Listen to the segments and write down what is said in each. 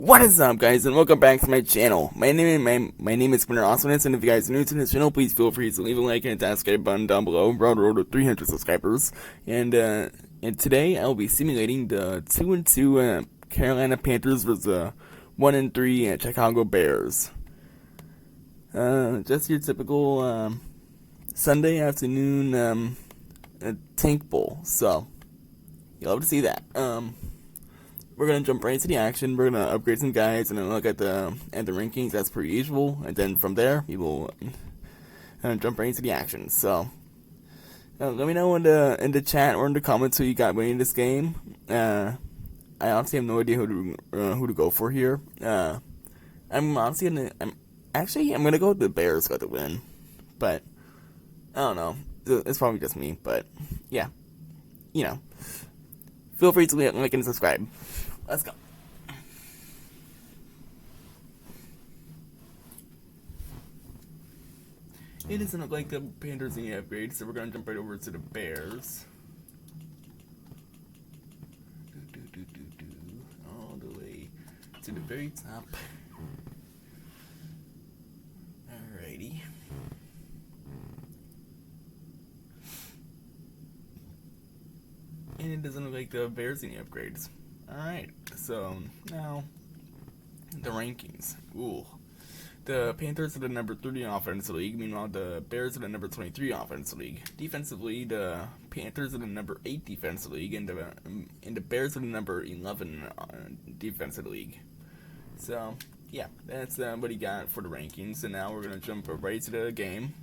What is up, guys, and welcome back to my channel. My name is Winter Awesomeness, and if you guys are new to this channel, please feel free to leave a like and hit that subscribe button down below. We're on the road to 300 subscribers, and today I'll be simulating the 2-2 Carolina Panthers versus the 1-3 Chicago Bears. Just your typical Sunday afternoon tank bowl. So you'll love to see that. We're gonna jump right into the action. We're gonna upgrade some guys and then look at the rankings as per usual, and then from there we will jump right into the action. So let me know in the chat or in the comments who you got winning this game. I honestly have no idea who to go for here. I'm gonna go with the Bears got to win, but I don't know. It's probably just me, but yeah, feel free to like and subscribe. Let's go. It doesn't look like the Panthers need upgrades, so we're gonna jump right over to the Bears. All the way to the very top. Alrighty. And it doesn't look like the Bears need upgrades. Alright, so now the rankings. Ooh. The Panthers are the number 30 offense league, meanwhile the Bears are the number 23 offense league. Defensively, the Panthers are the number 8 defense league, and the Bears are the number 11 defensive league. So yeah, that's what he got for the rankings. And now we're gonna jump right to the game.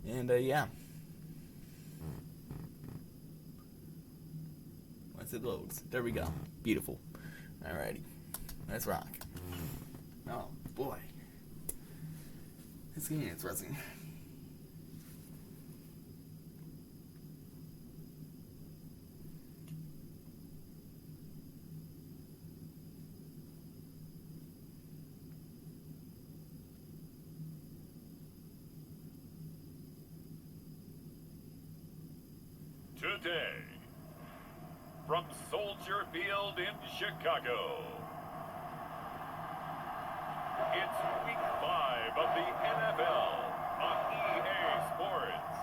And yeah. It loads. There we go. Beautiful. Alrighty. Let's rock. Oh, boy. This game is interesting. Today, from Soldier Field in Chicago, it's Week 5 of the NFL on EA Sports.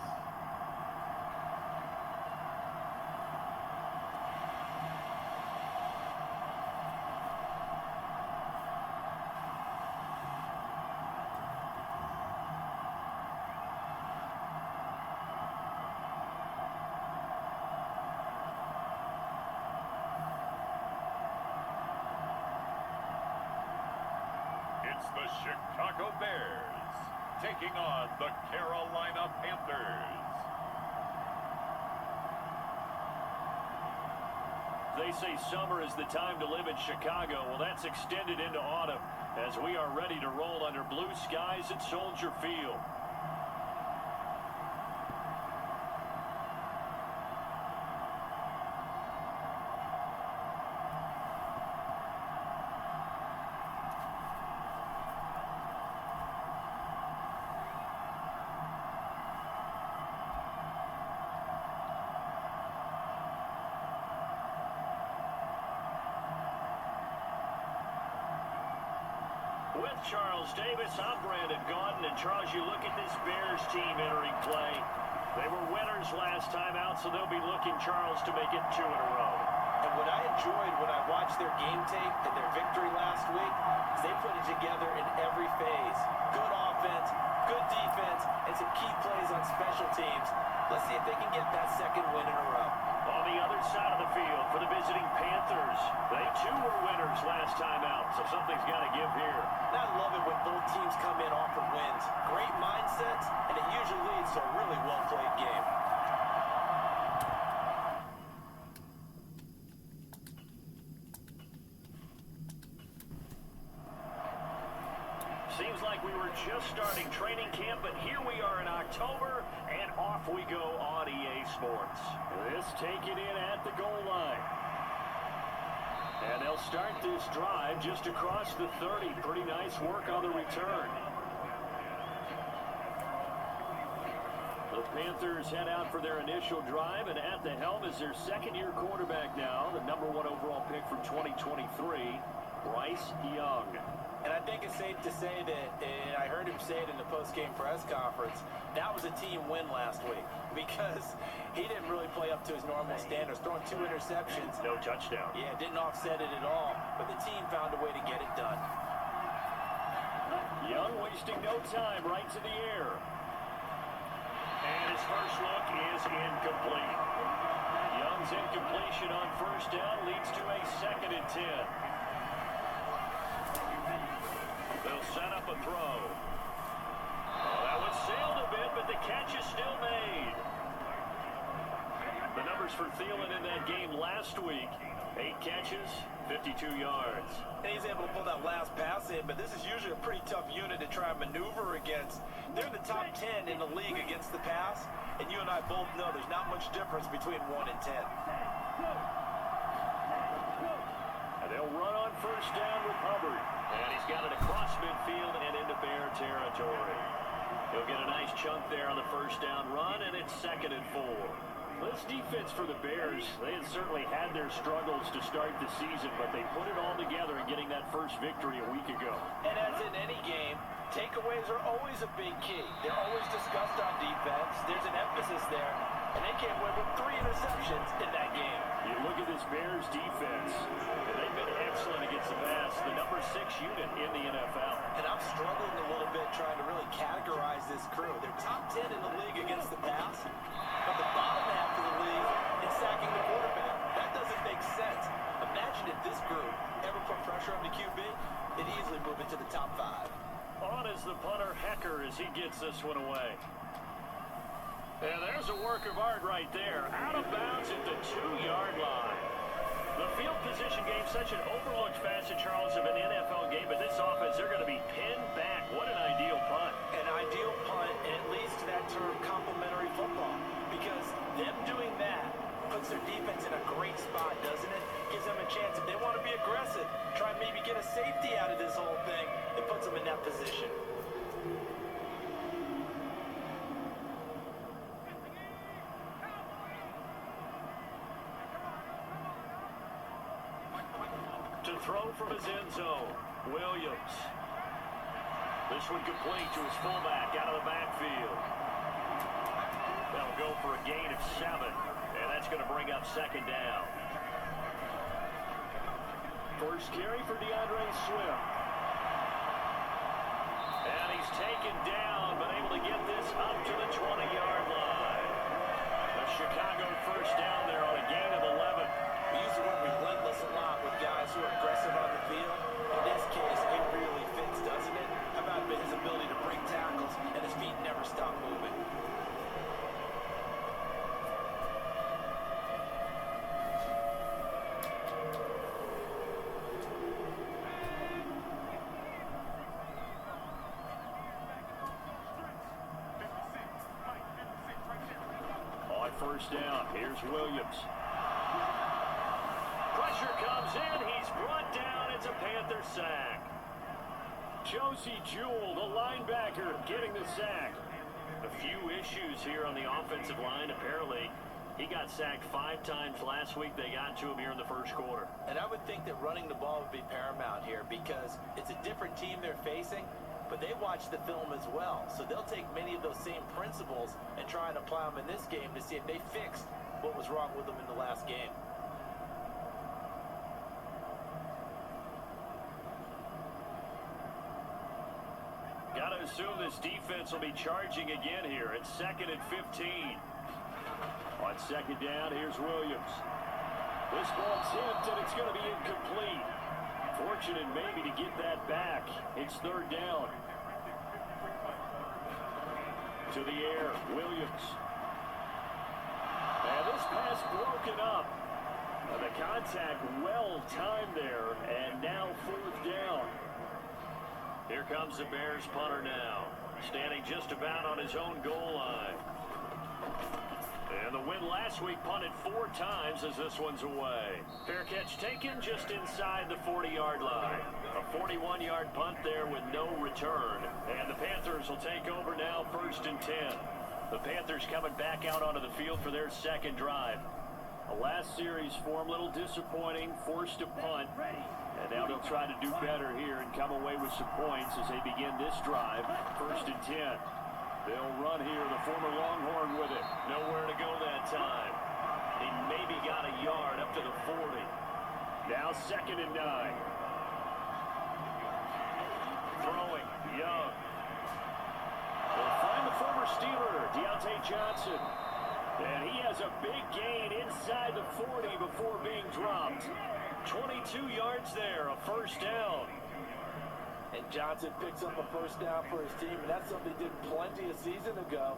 It's the Chicago Bears taking on the Carolina Panthers. They say summer is the time to live in Chicago. Well, that's extended into autumn as we are ready to roll under blue skies at Soldier Field. With Charles Davis, I'm Brandon Gaudin, and Charles, you look at this Bears team entering play. They were winners last time out, so they'll be looking, Charles, to make it 2 in a row. And what I enjoyed when I watched their game tape and their victory last week is they put it together in every phase. Good offense, good defense, and some key plays on special teams. Let's see if they can get that second win in a row. On the other side of the field for the visiting Panthers, they too were winners last time out, so something's got to give here. And I love it when both teams come in off of wins. Great mindsets, and it usually leads to a really well-played game. Seems like we were just starting training camp, but here we are in October, and off we go on EA Sports. This taken in at the goal line. And they'll start this drive just across the 30. Pretty nice work on the return. The Panthers head out for their initial drive, and at the helm is their second-year quarterback now, the #1 overall pick from 2023. Bryce Young. And I think it's safe to say that, and I heard him say it in the post-game press conference, that was a team win last week because he didn't really play up to his normal standards, throwing 2 interceptions. No touchdown. Yeah, didn't offset it at all, but the team found a way to get it done. Young wasting no time, right to the air. And his first look is incomplete. Young's incompletion on first down leads to a 2nd and 10. They'll set up a throw. Oh, that one sailed a bit, but the catch is still made. The numbers for Thielen in that game last week: 8 catches, 52 yards. And he's able to pull that last pass in, but this is usually a pretty tough unit to try and maneuver against. They're in the top 10 in the league against the pass, and you and I both know there's not much difference between 1 and 10. And they'll run on first down with Hubbard. And he's got it across midfield and into Bear territory. He'll get a nice chunk there on the first down run, and it's 2nd and 4. This defense for the Bears, they had certainly had their struggles to start the season, but they put it all together in getting that first victory a week ago. And as in any game, takeaways are always a big key. They're always discussed on defense. There's an emphasis there, and they came away with 3 interceptions in that game. You look at this Bears defense, and they've been excellent against the pass, the number 6 unit in the NFL. And I'm struggling a little bit trying to really categorize this crew. They're top 10 in the league against the pass, but the bottom half of the league in sacking the quarterback. That doesn't make sense. Imagine if this group ever put pressure on the QB, they'd easily move into the top 5. On is the punter, Hecker, as he gets this one away. And there's a work of art right there. Out of bounds at the 2-yard line. The field position game, such an overlooked facet, Charles, of an NFL game, but this offense, they're going to be pinned back. What an ideal punt. An ideal punt, and it leads to that term complementary football, because them doing that puts their defense in a great spot, doesn't it? Gives them a chance. If they want to be aggressive, try and maybe get a safety out of this whole thing, it puts them in that position. To throw from his end zone, Williams. This one complete to his fullback out of the backfield. They'll go for a gain of 7, and that's going to bring up 2nd down. First carry for DeAndre Swift. And he's taken down, but able to get this up to the 20-yard line. The Chicago first down there on a gain of 11. We use the word relentless a lot with guys who are aggressive on the field. In this case, it really fits, doesn't it? How about his ability to break tackles and his feet never stop moving? On first down, here's Williams. Pressure comes in, he's brought down, it's a Panther sack. Josie Jewell, the linebacker, getting the sack. A few issues here on the offensive line. Apparently, he got sacked 5 times last week. They got to him here in the first quarter. And I would think that running the ball would be paramount here because it's a different team they're facing, but they watch the film as well. So they'll take many of those same principles and try and apply them in this game to see if they fixed what was wrong with them in the last game. Got to assume this defense will be charging again here. It's 2nd and 15. On 2nd down, here's Williams. This ball tipped, and it's going to be incomplete. Fortunate maybe to get that back. It's 3rd down. To the air, Williams. And this pass broken up. And the contact well timed there, and now 4th down. Here comes the Bears punter now, standing just about on his own goal line. And the win last week punted 4 times as this one's away. Fair catch taken just inside the 40-yard line. A 41-yard punt there with no return. And the Panthers will take over now, 1st and 10. The Panthers coming back out onto the field for their 2nd drive. The last series for them, a little disappointing, forced to punt. And now they'll try to do better here and come away with some points as they begin this drive. 1st and 10. They'll run here, the former Longhorn with it. Nowhere to go that time. He maybe got a yard up to the 40. Now 2nd and 9. Throwing, Young. They'll find the former Steeler, Deontay Johnson. And he has a big gain inside the 40 before being dropped. 22 yards there, a 1st down. And Johnson picks up a 1st down for his team, and that's something he did plenty a season ago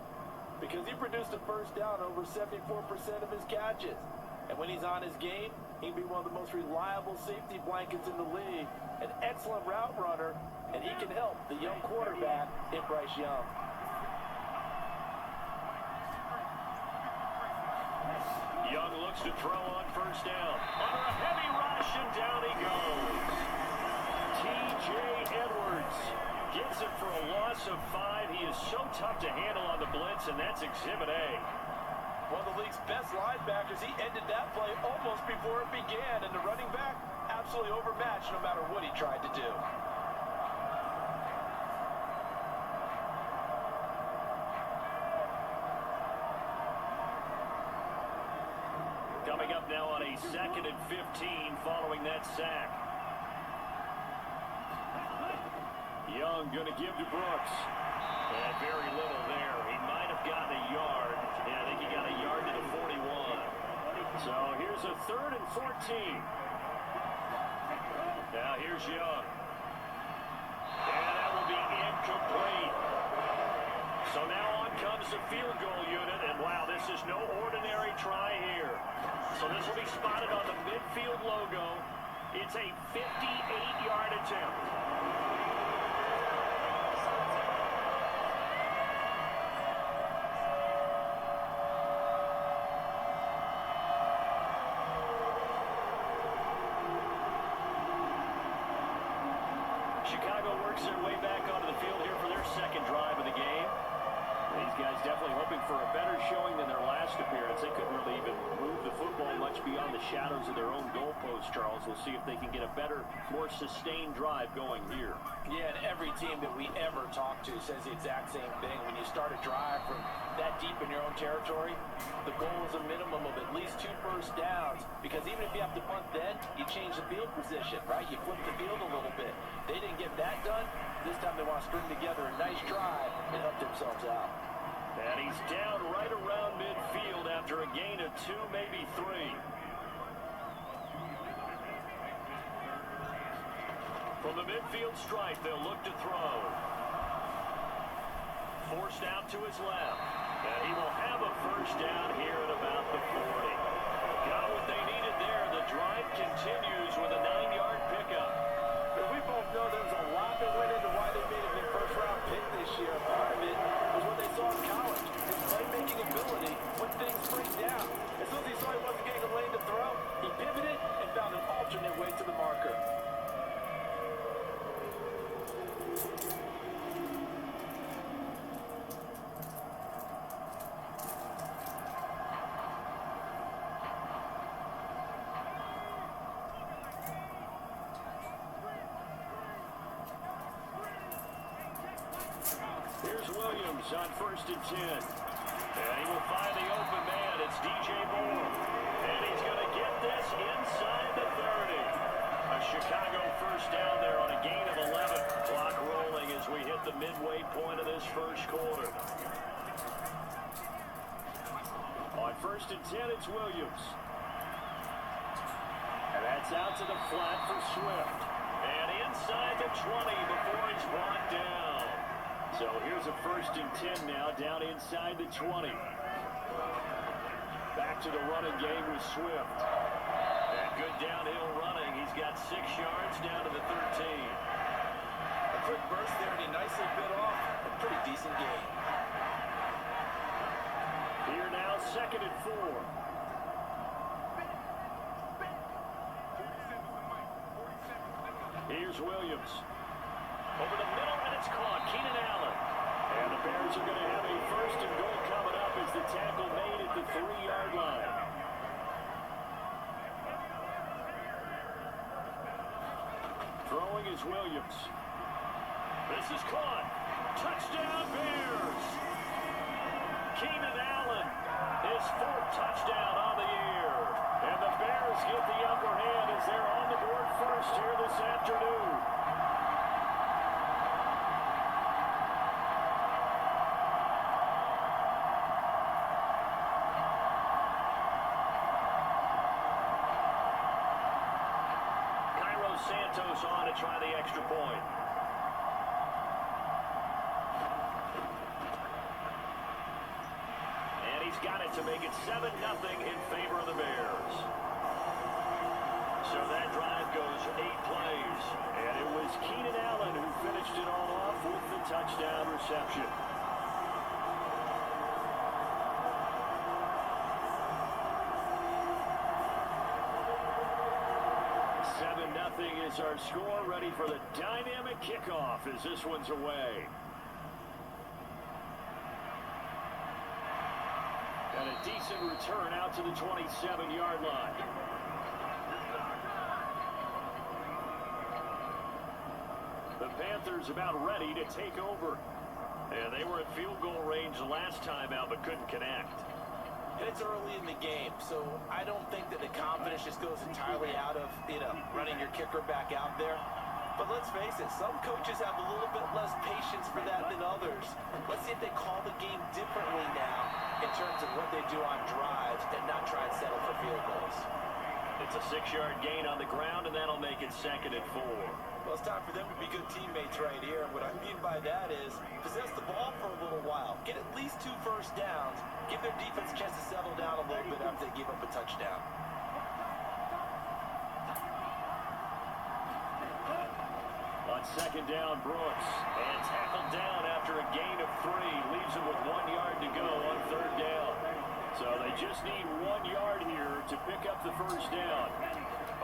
because he produced a 1st down over 74% of his catches. And when he's on his game, he can be one of the most reliable safety blankets in the league, an excellent route runner, and he can help the young quarterback in Bryce Young. Young looks to throw on 1st down. Under a heavy rush, and down he goes. T.J. Edwards gets it for a loss of 5. He is so tough to handle on the blitz, and that's Exhibit A. One of the league's best linebackers. He ended that play almost before it began, and the running back absolutely overmatched no matter what he tried to do. Coming up now on a 2nd and 15 following that sack. Young going to give to Brooks. And very little there. He might have gotten a yard. Yeah, I think he got a yard to the 41. So here's a 3rd and 14. Now here's Young. And that will be incomplete. So now on comes the field goal unit. And wow, this is no ordinary try here. So this will be spotted on the midfield logo. It's a 58-yard attempt. Chicago works their way back onto the field here for their 2nd drive of the game. These guys definitely hoping for a better showing than their last appearance. They couldn't really even move the football much beyond the shadows of their own goalpost, Charles. We'll see if they can get a better, more sustained drive going here. Yeah, and every team that we ever talk to says the exact same thing. When you start a drive from that deep in your own territory, the goal is a minimum of at least 2 first downs, because even if you have to punt then, you change the field position, right? You flip the field a little bit. They didn't get that done. This time they want to string together a nice drive and help themselves out. And he's down right around midfield after a gain of 2, maybe 3. From the midfield stripe, they'll look to throw. Forced out to his left. And he will have a 1st down here at about the 40. Got what they needed there. The drive continues with a 9-yard pickup. But we both know there's a lot that went into why they made it their 1st-round pick this year. Part of it was what they saw in college. His playmaking ability when things break down. As soon as he saw he wasn't getting a lane to throw, he pivoted and found an alternate way to the marker. Here's Williams on 1st and 10. And he will find the open man. It's DJ Moore. And he's going to get this inside the 30. A Chicago 1st down there on a gain of 11. Clock rolling as we hit the midway point of this 1st quarter. On 1st and 10, it's Williams. And that's out to the flat for Swift. And inside the 20 before he's brought down. So here's a 1st and 10 now, down inside the 20. Back to the running game with Swift. And good downhill running. He's got 6 yards down to the 13. A quick burst there, and he nicely bit off a pretty decent gain. Here now, 2nd and 4. Here's Williams. Over the middle, and it's caught. Keenan Allen. And the Bears are going to have a 1st and goal coming up as the tackle made at the 3-yard line. throwing is Williams. This is caught. Touchdown, Bears. Keenan Allen, his 4th touchdown on the year. And the Bears get the upper hand as they're on the board first here this afternoon. Santos on to try the extra point. And he's got it to make it 7-0 in favor of the Bears. So that drive goes 8 plays. And it was Keenan Allen who finished it all off with the touchdown reception. 7-0 is our score, ready for the dynamic kickoff as this one's away. And a decent return out to the 27-yard line. The Panthers about ready to take over. And they were at field goal range the last time out but couldn't connect. And it's early in the game, so I don't think that the confidence just goes entirely out of, running your kicker back out there. But let's face it, some coaches have a little bit less patience for that than others. Let's see if they call the game differently now in terms of what they do on drives and not try and settle for field goals. It's a 6-yard gain on the ground, and that'll make it 2nd and 4. Well, it's time for them to be good teammates right here. And what I mean by that is possess the ball for a little while. Get at least 2 first downs. Give their defense a chance to settle down a little bit after they give up a touchdown. On 2nd down, Brooks. And tackled down after a gain of 3. Leaves him with 1 yard to go on 3rd down. So they just need 1 yard here to pick up the first down.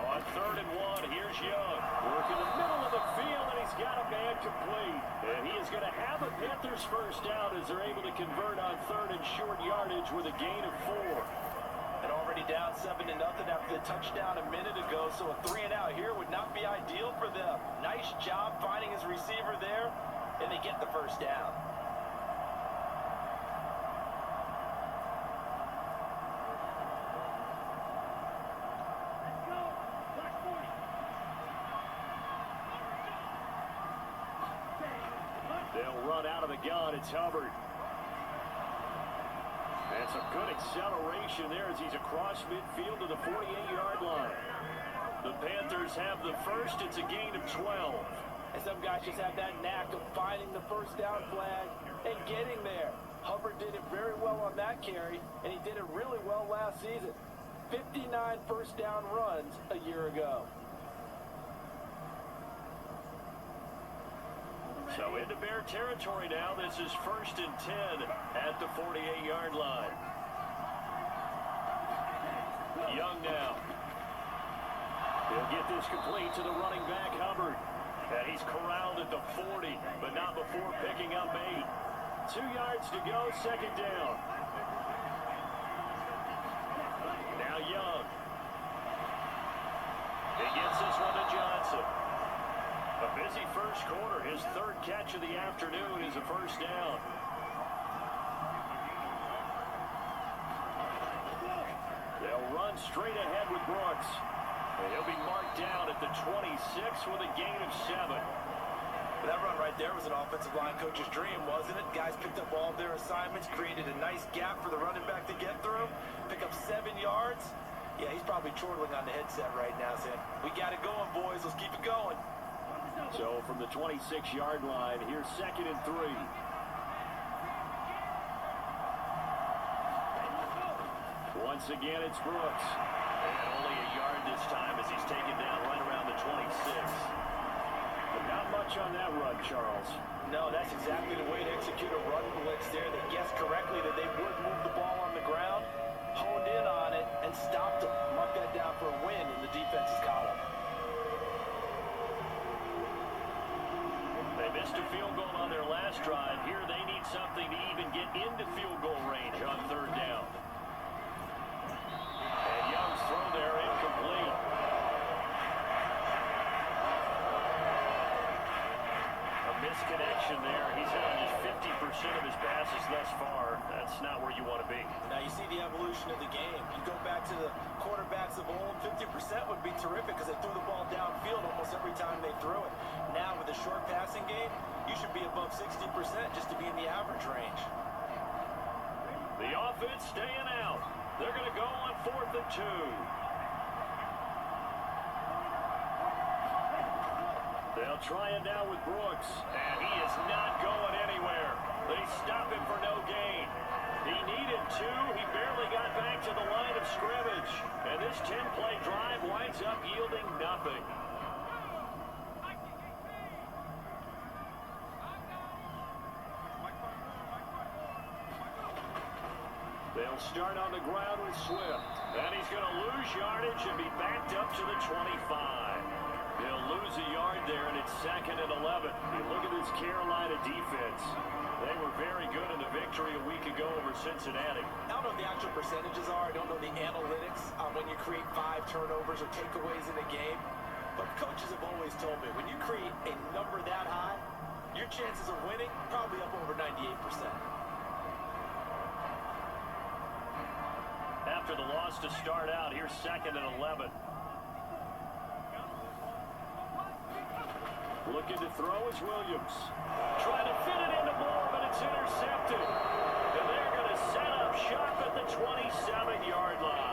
On 3rd and 1, here's Young. Working the middle of the field, and he's got a man complete. And he is going to have a Panthers first down as they're able to convert on 3rd and short yardage with a gain of 4. And already down 7-0 after the touchdown a minute ago, so a 3 and out here would not be ideal for them. Nice job finding his receiver there, and they get the first down. They'll run out of the gun. It's Hubbard. And some good acceleration there as he's across midfield to the 48-yard line. The Panthers have the first. It's a gain of 12. And some guys just have that knack of finding the first down flag and getting there. Hubbard did it very well on that carry, and he did it really well last season. 59 first down runs a year ago. So into Bear territory now. This is 1st and 10 at the 48-yard line. Young now. He'll get this complete to the running back, Hubbard. And he's corralled at the 40, but not before picking up 8. 2 yards to go, 2nd down. Now Young. He gets this one to Johnson. A busy first quarter. His 3rd catch of the afternoon is a first down. They'll run straight ahead with Brooks. And he'll be marked down at the 26 with a gain of 7. That run right there was an offensive line coach's dream, wasn't it? Guys picked up all of their assignments, created a nice gap for the running back to get through, pick up 7 yards. Yeah, he's probably chortling on the headset right now saying, we got it going, boys. Let's keep it going. So from the 26-yard line, here's 2nd and 3. Once again, it's Brooks. And only a yard this time as he's taken down right around the 26. But not much on that run, Charles. No, that's exactly the way to execute a run blitz there. They guessed correctly that they would move the ball on the ground, honed in on it, and stopped them. Mark that down for a win in the defense's column. They missed a field goal on their last drive. Here they need something to even get into field goal range on 3rd down. And Young's throw there incomplete. misconnection there. He's hit on just 50% of his passes thus far. That's not where you want to be. Now you see the evolution of the game. You go back to the quarterbacks of old, 50% would be terrific because they threw the ball downfield almost every time they threw it. Now with the short passing game, you should be above 60% just to be in the average range. The offense staying out. They're going to go on 4th and 2. They'll try it now with Brooks, and he is not going anywhere. They stop him for no gain. He needed 2. He barely got back to the line of scrimmage. And this 10-play drive winds up yielding nothing. They'll start on the ground with Swift. And he's going to lose yardage and be backed up to the 25. He'll lose a yard there, and it's 2nd and 11. You look at this Carolina defense. They were very good in the victory a week ago over Cincinnati. I don't know what the actual percentages are. I don't know the analytics on when you create 5 turnovers or takeaways in a game. But coaches have always told me, when you create a number that high, your chances of winning probably up over 98%. After the loss to start out, here's 2nd and 11. Looking to throw is Williams. Trying to fit it into Moore, but it's intercepted. And they're going to set up shop at the 27-yard line.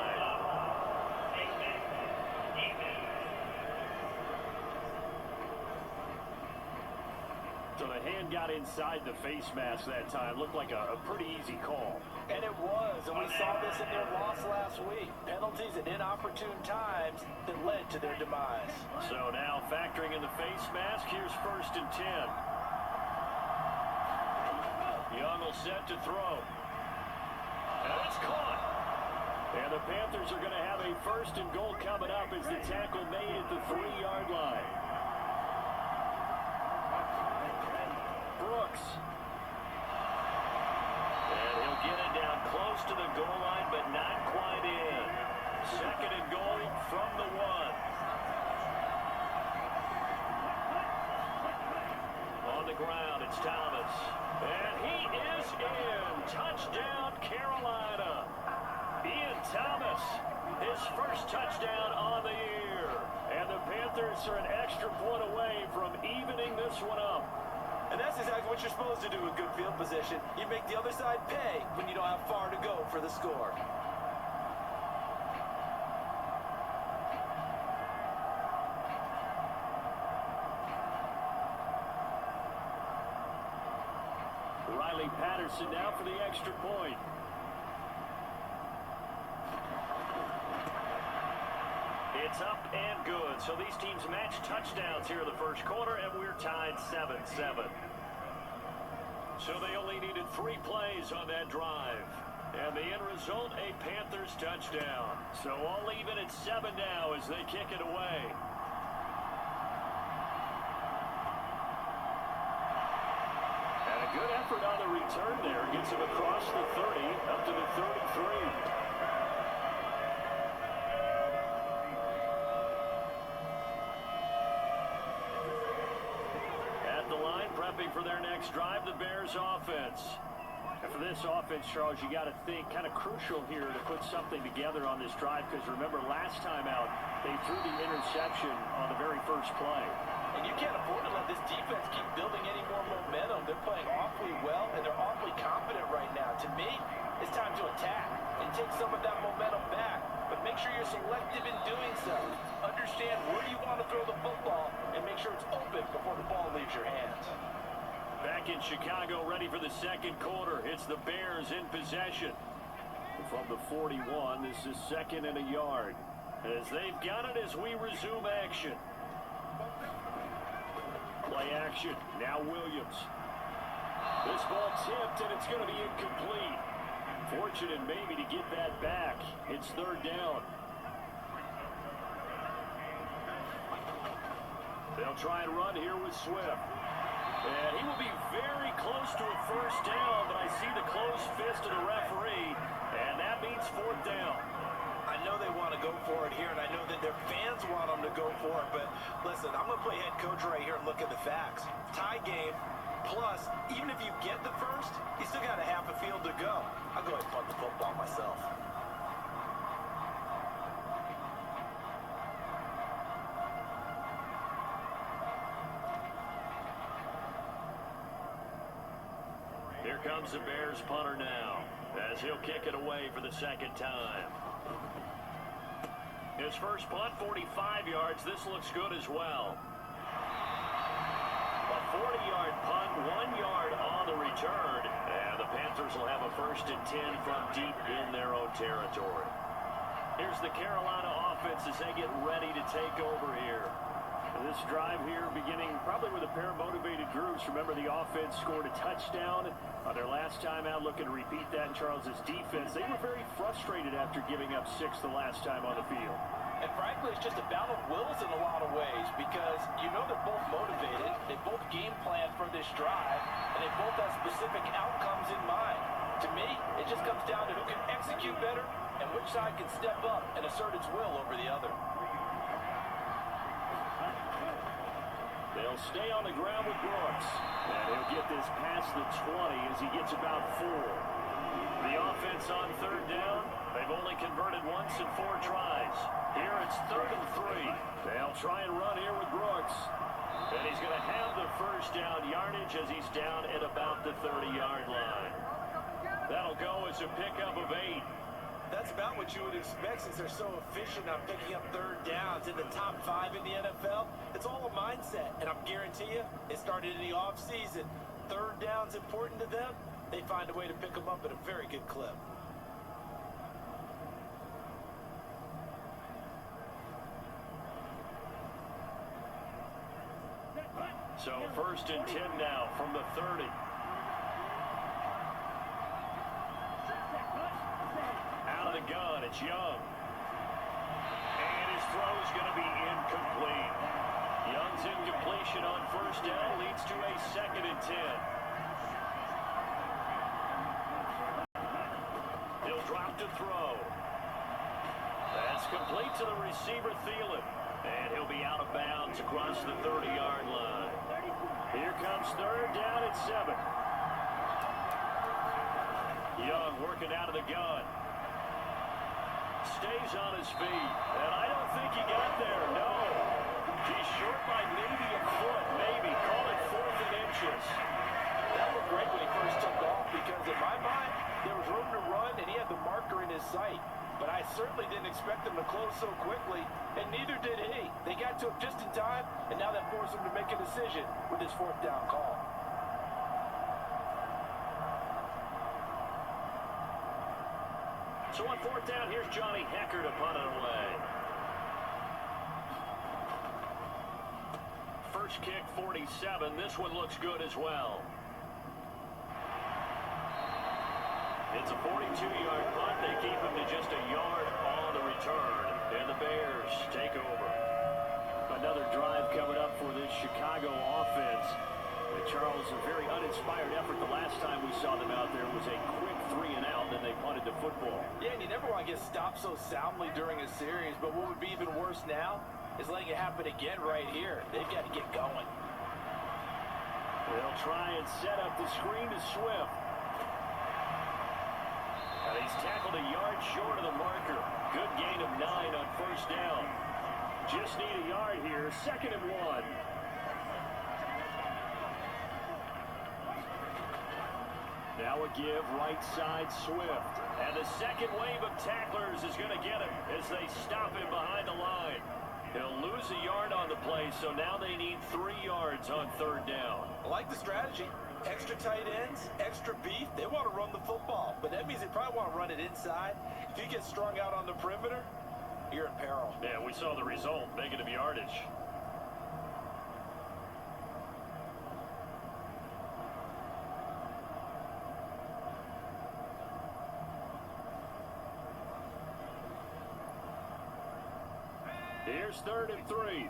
So the hand got inside the face mask that time. Looked like a pretty easy call. And it was, and we saw this in their loss last week. Penalties at inopportune times that led to their demise. So now factoring in the face mask, here's 1st and 10. Young will set to throw. And it's caught. And the Panthers are going to have a 1st and goal coming up as the tackle made at the 3-yard line. Brooks. And he'll get it down close to the goal line, but not quite in. 2nd and goal from the 1. On the ground, it's Thomas. And he is in. Touchdown, Carolina. Ian Thomas, his first touchdown on the year. And the Panthers are an extra point away from evening this one up. And that's exactly what you're supposed to do with good field position. You make the other side pay when you don't have far to go for the score. Riley Patterson now for the extra point. It's up and good. So these teams match touchdowns here in the first quarter, and we're tied 7-7. So they only needed 3 plays on that drive. And the end result, a Panthers touchdown. So all even at 7 now as they kick it away. And a good effort on the return there. Gets him across the 30, up to the 33. Prepping for their next drive, the Bears offense. And for this offense, Charles, you got to think kind of crucial here to put something together on this drive, because remember last time out, they threw the interception on the very first play. And you can't afford to let this defense keep building any more momentum. They're playing awfully well, and they're awfully confident right now. To me, it's time to attack and take some of that momentum back. But make sure you're selective in doing so. Understand where you want to throw the football and make sure it's open before the ball leaves your hands. Back in Chicago, ready for the second quarter. It's the Bears in possession. From the 41, this is 2nd and a yard. As they've got it as we resume action. Play action. Now Williams. This ball tipped, and it's going to be incomplete. Fortunate maybe to get that back. It's 3rd down. They'll try and run here with Swift. And he will be very close to a 1st down, but I see the closed fist of the referee, and that means 4th down. I know they want to go for it here, and I know that their fans want them to go for it, but listen, I'm going to play head coach right here and look at the facts. Tie game, plus, even if you get the first, you still got a half a field to go. I'll go ahead and punt the football myself. Here comes the Bears punter now, as he'll kick it away for the second time. His first punt, 45 yards. This looks good as well. A 40-yard punt, 1 yard on the return. And the Panthers will have a 1st and 10 from deep in their own territory. Here's the Carolina offense as they get ready to take over here. This drive here beginning probably with a pair of motivated groups. Remember, the offense scored a touchdown on their last time out, looking to repeat that in Charles's defense. They were very frustrated after giving up 6 the last time on the field. And frankly, it's just a battle of wills in a lot of ways because you know they're both motivated, they both game plan for this drive, and they both have specific outcomes in mind. To me, it just comes down to who can execute better and which side can step up and assert its will over the other. They'll stay on the ground with Brooks. And he'll get this past the 20 as he gets about 4. The offense on 3rd down. They've only converted once in 4 tries. Here it's 3rd and 3. They'll try and run here with Brooks. And he's going to have the first down yardage as he's down at about the 30-yard line. That'll go as a pickup of 8. That's about what you would expect since they're so efficient on picking up 3rd downs in the top 5 in the NFL. It's all a mindset, and I guarantee you, it started in the offseason. 3rd down's important to them. They find a way to pick them up at a very good clip. So 1st and 10 now from the 30. Out of the gun, it's Young. And his throw is going to be incomplete. Young's incompletion on 1st down leads to a 2nd and 10. He'll drop to throw. That's complete to the receiver, Thielen. And he'll be out of bounds across the 30-yard line. Here comes 3rd down at 7. Young working out of the gun. Stays on his feet, and I don't think he got there, no. He's short by maybe a foot, maybe. Call it 4th and inches. That looked great when he first took off because in my mind, there was room to run and he had the marker in his sight. But I certainly didn't expect him to close so quickly, and neither did he. They got to him just in time, and now that forced him to make a decision with his 4th down call. So on 4th down, here's Johnny Hecker to punt it away. First kick, 47. This one looks good as well. It's a 42-yard punt. They keep him to just a yard on the return. And the Bears take over. Another drive coming up for this Chicago offense. And Charles, a very uninspired effort. The last time we saw them out there was a quick 3 and out, then they punted the football. Yeah, and you never want to get stopped so soundly during a series, but what would be even worse now is letting it happen again right here. They've got to get going. They'll try and set up the screen to Swift. And he's tackled a yard short of the marker. Good gain of 9 on 1st down. Just need a yard here. 2nd and 1. Now a give right side Swift. And the second wave of tacklers is going to get him as they stop him behind the line. He'll lose a yard on the play, so now they need 3 yards on 3rd down. I like the strategy. Extra tight ends, extra beef. They want to run the football, but that means they probably want to run it inside. If you get strung out on the perimeter, you're in peril. Yeah, we saw the result, negative yardage. Here's 3rd and 3.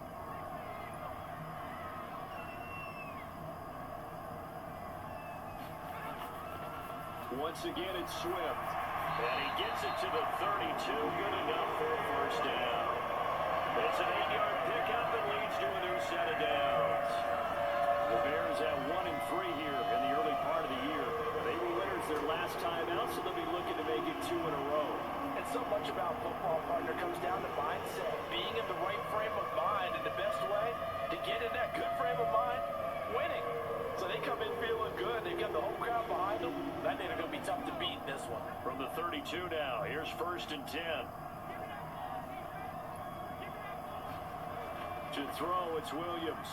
Once again, it's Swift. And he gets it to the 32. Good enough for a first down. It's an 8-yard pickup and leads to a new set of downs. The Bears at 1-3 here in the early part of the year. They were winners their last time out, so they'll be looking to make it 2 in a row. And so much about football, partner, comes down to mindset. Being in the right frame of mind, and the best way to get in that good frame of mind, winning. So they come in feeling good. They've got the home crowd behind them. I think they're going to be tough to beat in this one. From the 32 now, here's 1st and 10. To throw, it's Williams.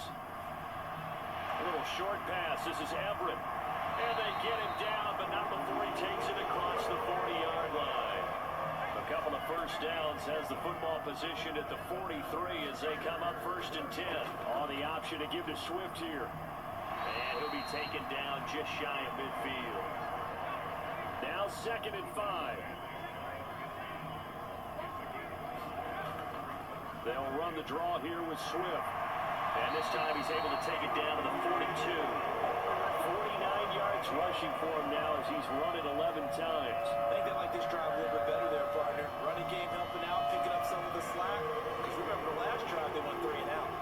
A little short pass. This is Everett. And they get him down, but not before he takes it across the 40-yard line. A couple of first downs has the football position at the 43 as they come up 1st and 10. On the option to give to Swift here. And he'll be taken down just shy of midfield. Now 2nd and 5. They'll run the draw here with Swift. And this time he's able to take it down to the 42. 49 yards rushing for him now as he's run it 11 times. I think they like this drive a little bit better there, partner. Running game helping out, picking up some of the slack. Because remember, the last drive they went 3 and out.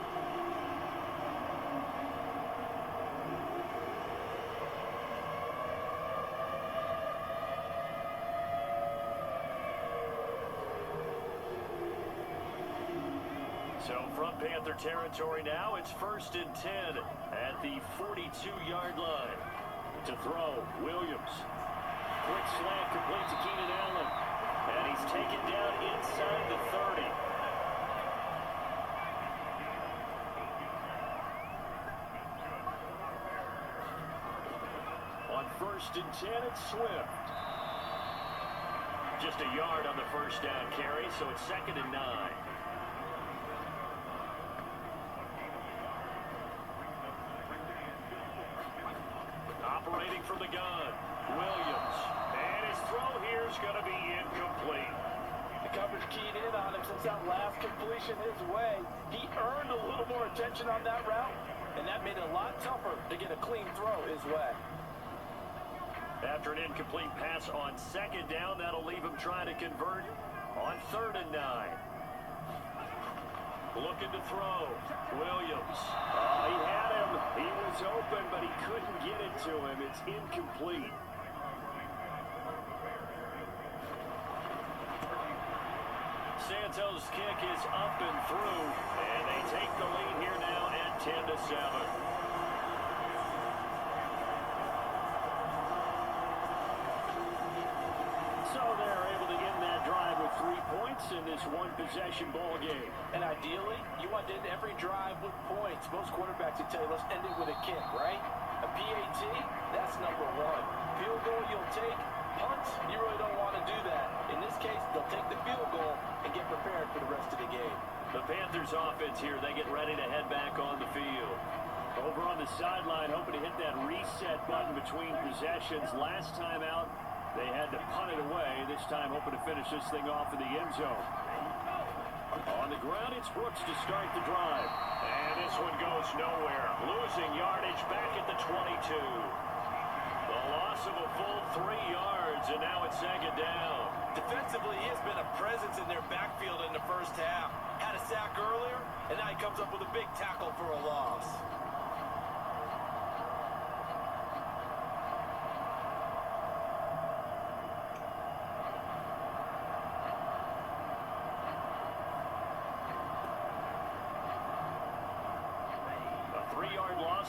So from Panther territory now, it's 1st and 10 at the 42-yard line. To throw, Williams. Quick slant complete to Keenan Allen. And he's taken down inside the 30. On 1st and 10, it's Swift. Just a yard on the first down carry, so it's 2nd and 9. Operating from the gun, Williams. And his throw here is going to be incomplete. The coverage keyed in on him since that last completion his way. He earned a little more attention on that route, and that made it a lot tougher to get a clean throw his way. After an incomplete pass on 2nd down, that'll leave him trying to convert on 3rd and 9. Looking to throw. Williams. Oh, he had him. He was open, but he couldn't get it to him. It's incomplete. Santos' kick is up and through, and they take the lead here now at 10-7. So they're able to end that drive with 3 points in this one-possession ball game. And ideally, you want to end every drive with points. Most quarterbacks would tell you, let's end it with a kick, right? A PAT, that's number 1. Field goal you'll take. Punts, you really don't want to do that. In this case, they'll take the field goal and get prepared for the rest of the game. The Panthers offense here, they get ready to head back on the field. Over on the sideline, hoping to hit that reset button between possessions. Last time out, they had to punt it away. This time hoping to finish this thing off in the end zone. On the ground, it's Brooks to start the drive. And this one goes nowhere. Losing yardage back at the 22. The loss of a full 3 yards, and now it's 2nd down. Defensively, he has been a presence in their backfield in the first half. Had a sack earlier, and now he comes up with a big tackle for a loss.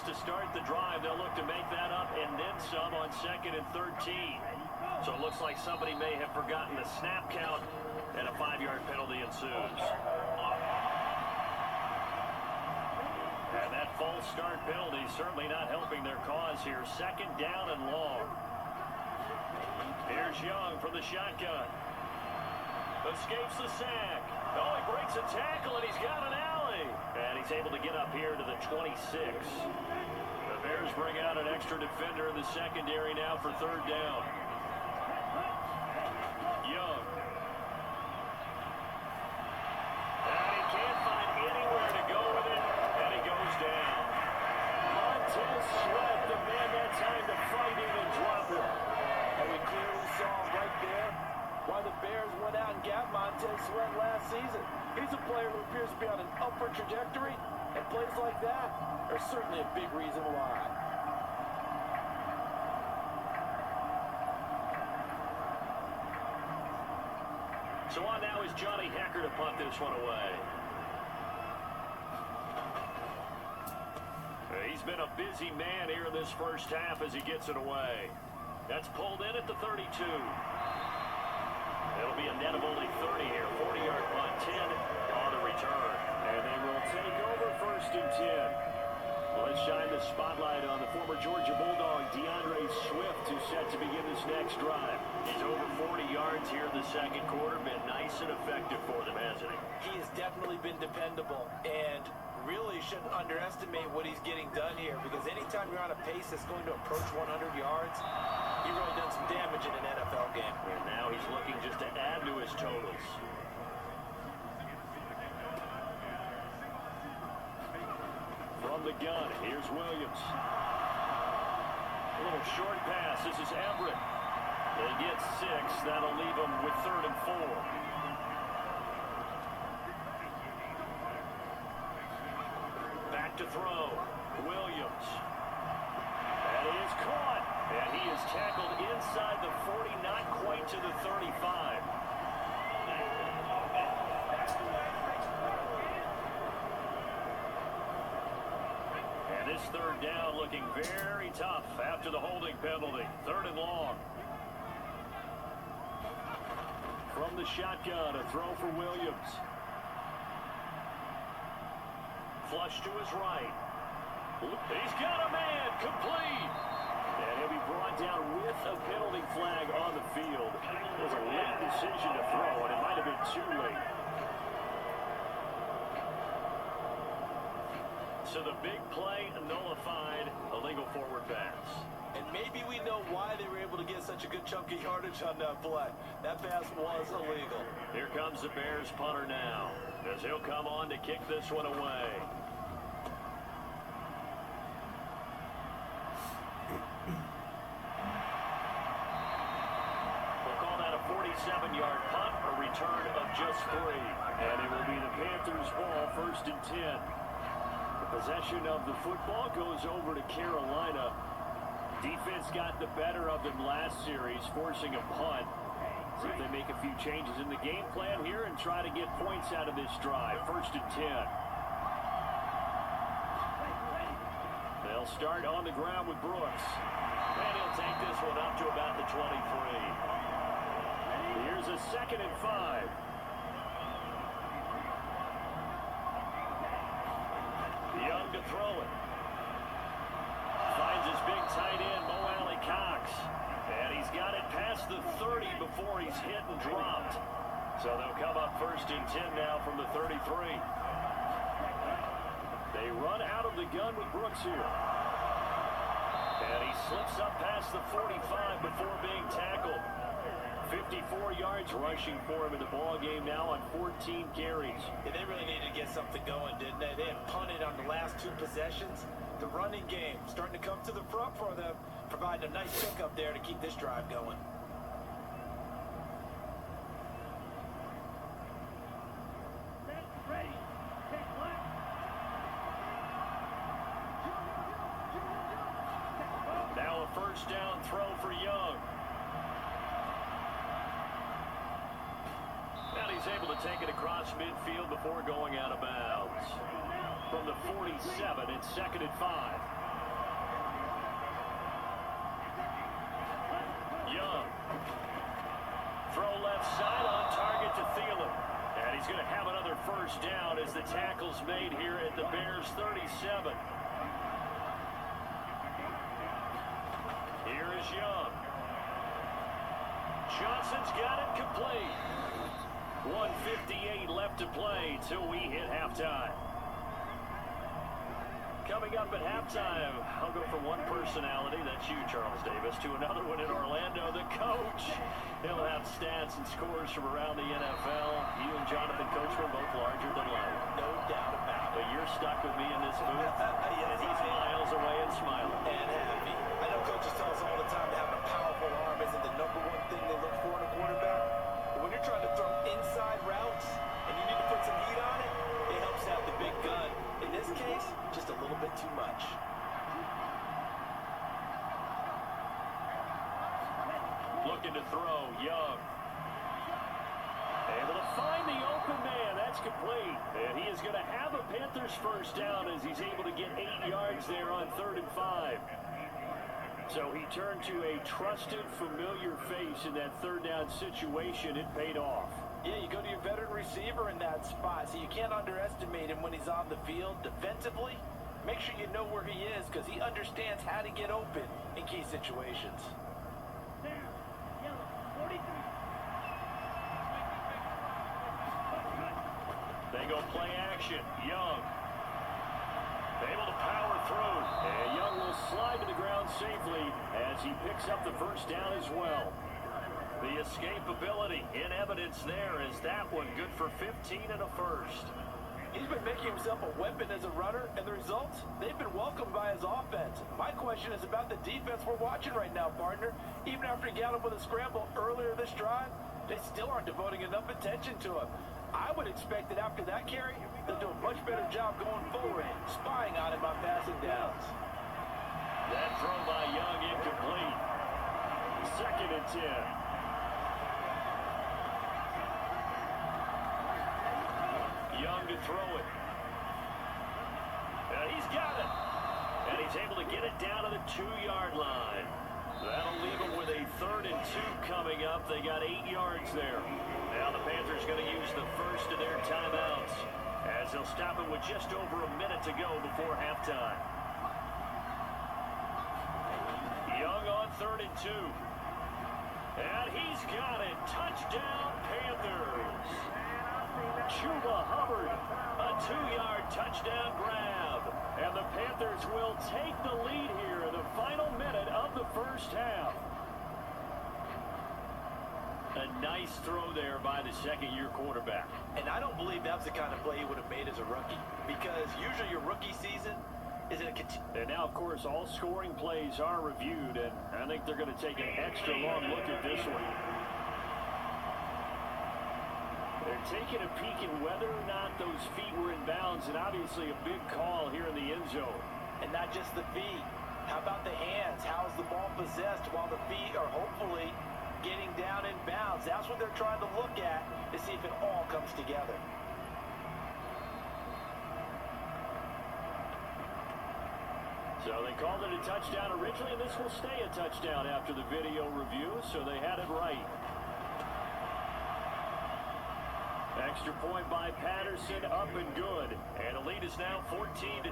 To start the drive, they'll look to make that up and then some on 2nd and 13. So it looks like somebody may have forgotten the snap count, and a 5-yard penalty ensues. And that false start penalty certainly not helping their cause here. 2nd down and long. Here's Young from the shotgun. Escapes the sack. Oh, he breaks a tackle, and he's got an alley. And he's able to get up here to the 26. The Bears bring out an extra defender in the secondary now for 3rd down. Young. And he can't find anywhere to go with it, and he goes down. Montez Sweat, the man that time to fight in and drop it. And we clearly saw right there, why the Bears went out and got Montez Sweat last season. He's a player who appears to be on an upward trajectory, and plays like that are certainly a big reason why. So on now is Johnny Hecker to punt this one away. He's been a busy man here in this first half as he gets it away. That's pulled in at the 32. It'll be a net of only 30 here. 40-yard punt, 10 on the return. And they will take over first and 10. Let's shine the spotlight on the former Georgia Bulldog, DeAndre Swift, who's set to begin this next drive. He's over 40 yards here in the second quarter. Been nice and effective for them, hasn't he? He has definitely been dependable, and really shouldn't underestimate what he's getting done here, because anytime you're on a pace that's going to approach 100 yards, you've really done some damage in an NFL game. And now he's looking just to add to his totals. From the gun, here's Williams. A little short pass. This is Everett. They get 6. That'll leave them with 3rd and 4. Back to throw. Williams. That is caught. And he is tackled inside the 40, not quite to the 35. And this 3rd down looking very tough after the holding penalty. 3rd and long. From the shotgun, a throw for Williams. Flush to his right. He's got a man, complete. And he'll be brought down with a penalty flag on the field. It was a late decision to throw, and it might have been too late. So the big play nullified, a legal forward pass. And maybe we know why they were able to get such a good chunk of yardage on that play. That pass was illegal. Here comes the Bears punter now, as he'll come on to kick this one away. We'll call that a 47-yard punt, a return of just 3. And it will be the Panthers' ball, 1st and 10. The possession of the football goes over to Carolina. Defense got the better of them last series, forcing a punt. See if they make a few changes in the game plan here and try to get points out of this drive. 1st and 10. They'll start on the ground with Brooks. And he'll take this one up to about the 23. Here's a 2nd and 5. Young to throw it. Finds his big tight end, Mo Alley Cox. And he's got it past the 30 before he's hit and dropped. So they'll come up 1st and 10 now from the 33. They run out of the gun with Brooks here. And he slips up past the 45 before being tackled. 54 yards rushing for him in the ball game now on 14 carries. Yeah, they really needed to get something going, didn't they? They had punted on the last 2 possessions. The running game starting to come to the front for them, providing a nice pickup there to keep this drive going. Now a 1st down throw for Young. And he's able to take it across midfield before going out of bounds. From the 47, it's 2nd and 5. Young. Throw left side on target to Thielen. And he's going to have another 1st down as the tackle's made here at the Bears 37. Here is Young. Johnson's got it complete. 1:58 left to play till we hit halftime. Coming up at halftime, I'll go from one personality, that's you, Charles Davis, to another one in Orlando, the coach. He'll have stats and scores from around the NFL. You and Jonathan Coachman both larger than life. No doubt about it. But you're stuck with me in this booth, and he's miles away and smiling. And happy. I know coaches tell us all the time that having a powerful arm isn't the #1 thing they look for in a quarterback. Looking to throw, Young. Able to find the open man. That's complete. And he is going to have a Panthers first down as he's able to get 8 yards there on 3rd and 5. So he turned to a trusted, familiar face in that 3rd down situation. It paid off. Yeah, you go to your veteran receiver in that spot, so you can't underestimate him when he's on the field. Defensively, make sure you know where he is because he understands how to get open in key situations. They go play action. Young. Able to power through. And Young will slide to the ground safely as he picks up the first down as well. The escapability in evidence there is that one good for 15 and a first. He's been making himself a weapon as a runner, and the results, they've been welcomed by his offense. My question is about the defense we're watching right now, partner. Even after he got him with a scramble earlier this drive, they still aren't devoting enough attention to him. I would expect that after that carry, they'll do a much better job going forward, spying on him on passing downs. That throw by Young incomplete. 2nd and 10. Young to throw it. And he's got it. And he's able to get it down to the 2-yard line. That'll leave him with a 3rd and 2 coming up. They got 8 yards there. Now the Panthers going to use the first of their timeouts as they'll stop it with just over a minute to go before halftime. Young on 3rd and 2. And he's got it. Touchdown, Panthers. Chuba Hubbard, a 2-yard touchdown grab. And the Panthers will take the lead here in the final minute of the first half. A nice throw there by the 2nd-year quarterback. And I don't believe that's the kind of play he would have made as a rookie, because usually your rookie season is in a And now, of course, all scoring plays are reviewed, and I think they're going to take an extra long look at this one. They're taking a peek at whether or not those feet were in bounds, and obviously a big call here in the end zone. And not just the feet. How about the hands? How is the ball possessed while the feet are hopefully getting down in bounds? That's what they're trying to look at to see if it all comes together. So they called it a touchdown originally, and this will stay a touchdown after the video review, so they had it right. Extra point by Patterson, up and good. And the lead is now 14-10.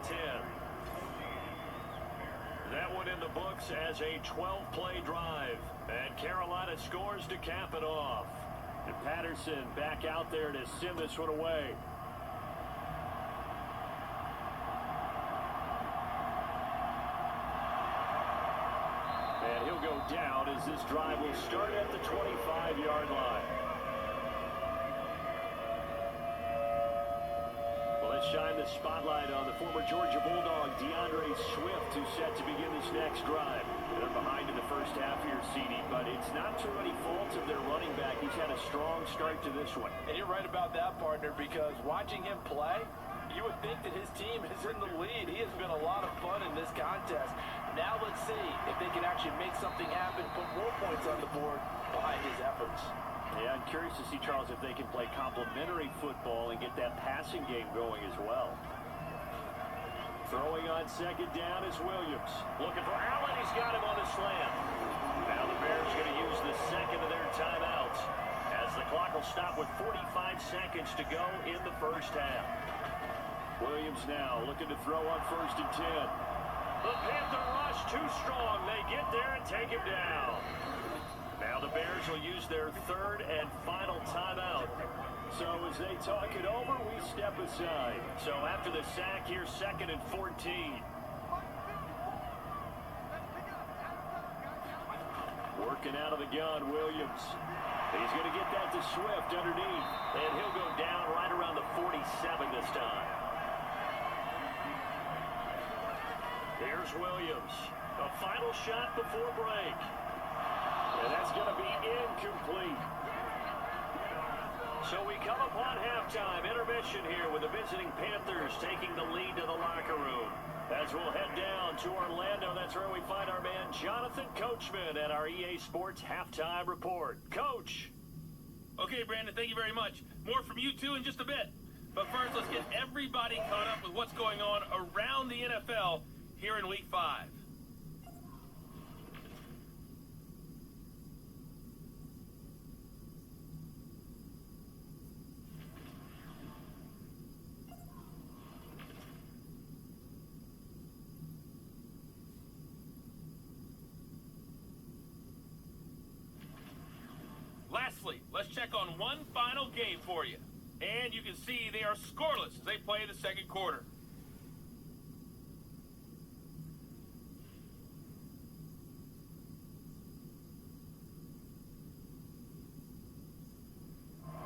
That one in the books as a 12-play drive. And Carolina scores to cap it off. And Patterson back out there to send this one away. And he'll go down as this drive will start at the 25-yard line. Let's shine the spotlight on the former Georgia Bulldog, DeAndre Swift, who's set to begin this next drive. They're behind in the first half here, CD, but it's not through any fault of their running back. He's had a strong start to this one. And you're right about that, partner, because watching him play, you would think that his team is in the lead. He has been a lot of fun in this contest. Now let's see if they can actually make something happen, put more points on the board behind his efforts. Yeah, I'm curious to see, Charles, if they can play complementary football and get that passing game going as well. Throwing on 2nd down is Williams. Looking for Allen. He's got him on the slant. Now the Bears going to use the 2nd of their timeouts as the clock will stop with 45 seconds to go in the first half. Williams now looking to throw on 1st and 10. The Panther rush too strong. They get there and take him down. Now the Bears will use their 3rd and final timeout. So as they talk it over, we step aside. So after the sack, here's 2nd and 14. Working out of the gun, Williams. He's going to get that to Swift underneath. And he'll go down right around the 47 this time. Here's Williams. A final shot before break. And that's going to be incomplete. So we come upon halftime intermission here with the visiting Panthers taking the lead to the locker room. As we'll head down to Orlando, that's where we find our man Jonathan Coachman at our EA Sports Halftime Report. Coach! Okay, Brandon, thank you very much. More from you two in just a bit. But first, let's get everybody caught up with what's going on around the NFL here in Week 5. Lastly, let's check on one final game for you. And you can see they are scoreless as they play the second quarter.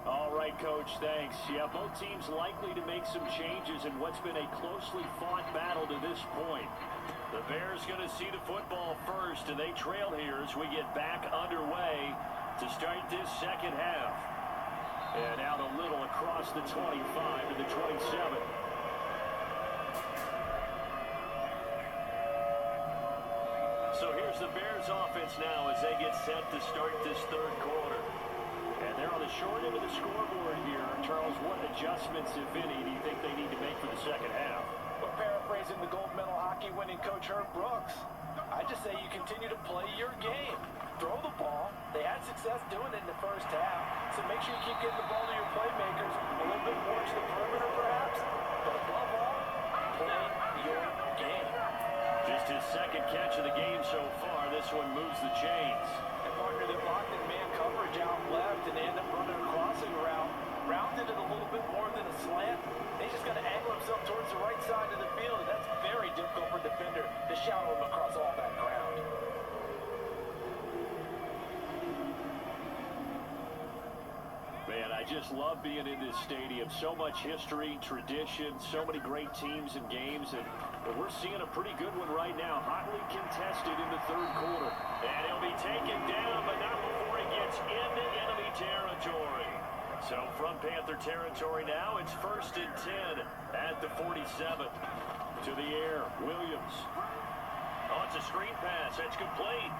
All right, Coach, thanks. Yeah, both teams likely to make some changes in what's been a closely fought battle to this point. The Bears going to see the football first, and they trail here as we get back underway to start this second half. And out a little across the 25 to the 27. So here's the Bears offense now as they get set to start this third quarter. And they're on the short end of the scoreboard here. Charles, what adjustments, if any, do you think they need to make for the second half? Well, paraphrasing the gold medal hockey winning coach Herb Brooks, I just say you continue to play your game. Throw the ball. They had success doing it in the first half, so make sure you keep getting the ball to your playmakers, a little bit more to the perimeter perhaps, but above all, play your game. Just his second catch of the game so far. This one moves the chains. And partner, they're locked in man coverage out left, and they end up running a crossing route, rounded it a little bit more than a slant. They just got to angle himself towards the right side of the field, and that's very difficult for a defender to shadow him across all that ground. Man, I just love being in this stadium. So much history, tradition, so many great teams and games, and we're seeing a pretty good one right now. Hotly contested in the third quarter. And he'll be taken down, but not before he gets into enemy territory. So from Panther territory now, it's 1st and 10 at the 47. To the air, Williams. Oh, it's a screen pass. That's complete.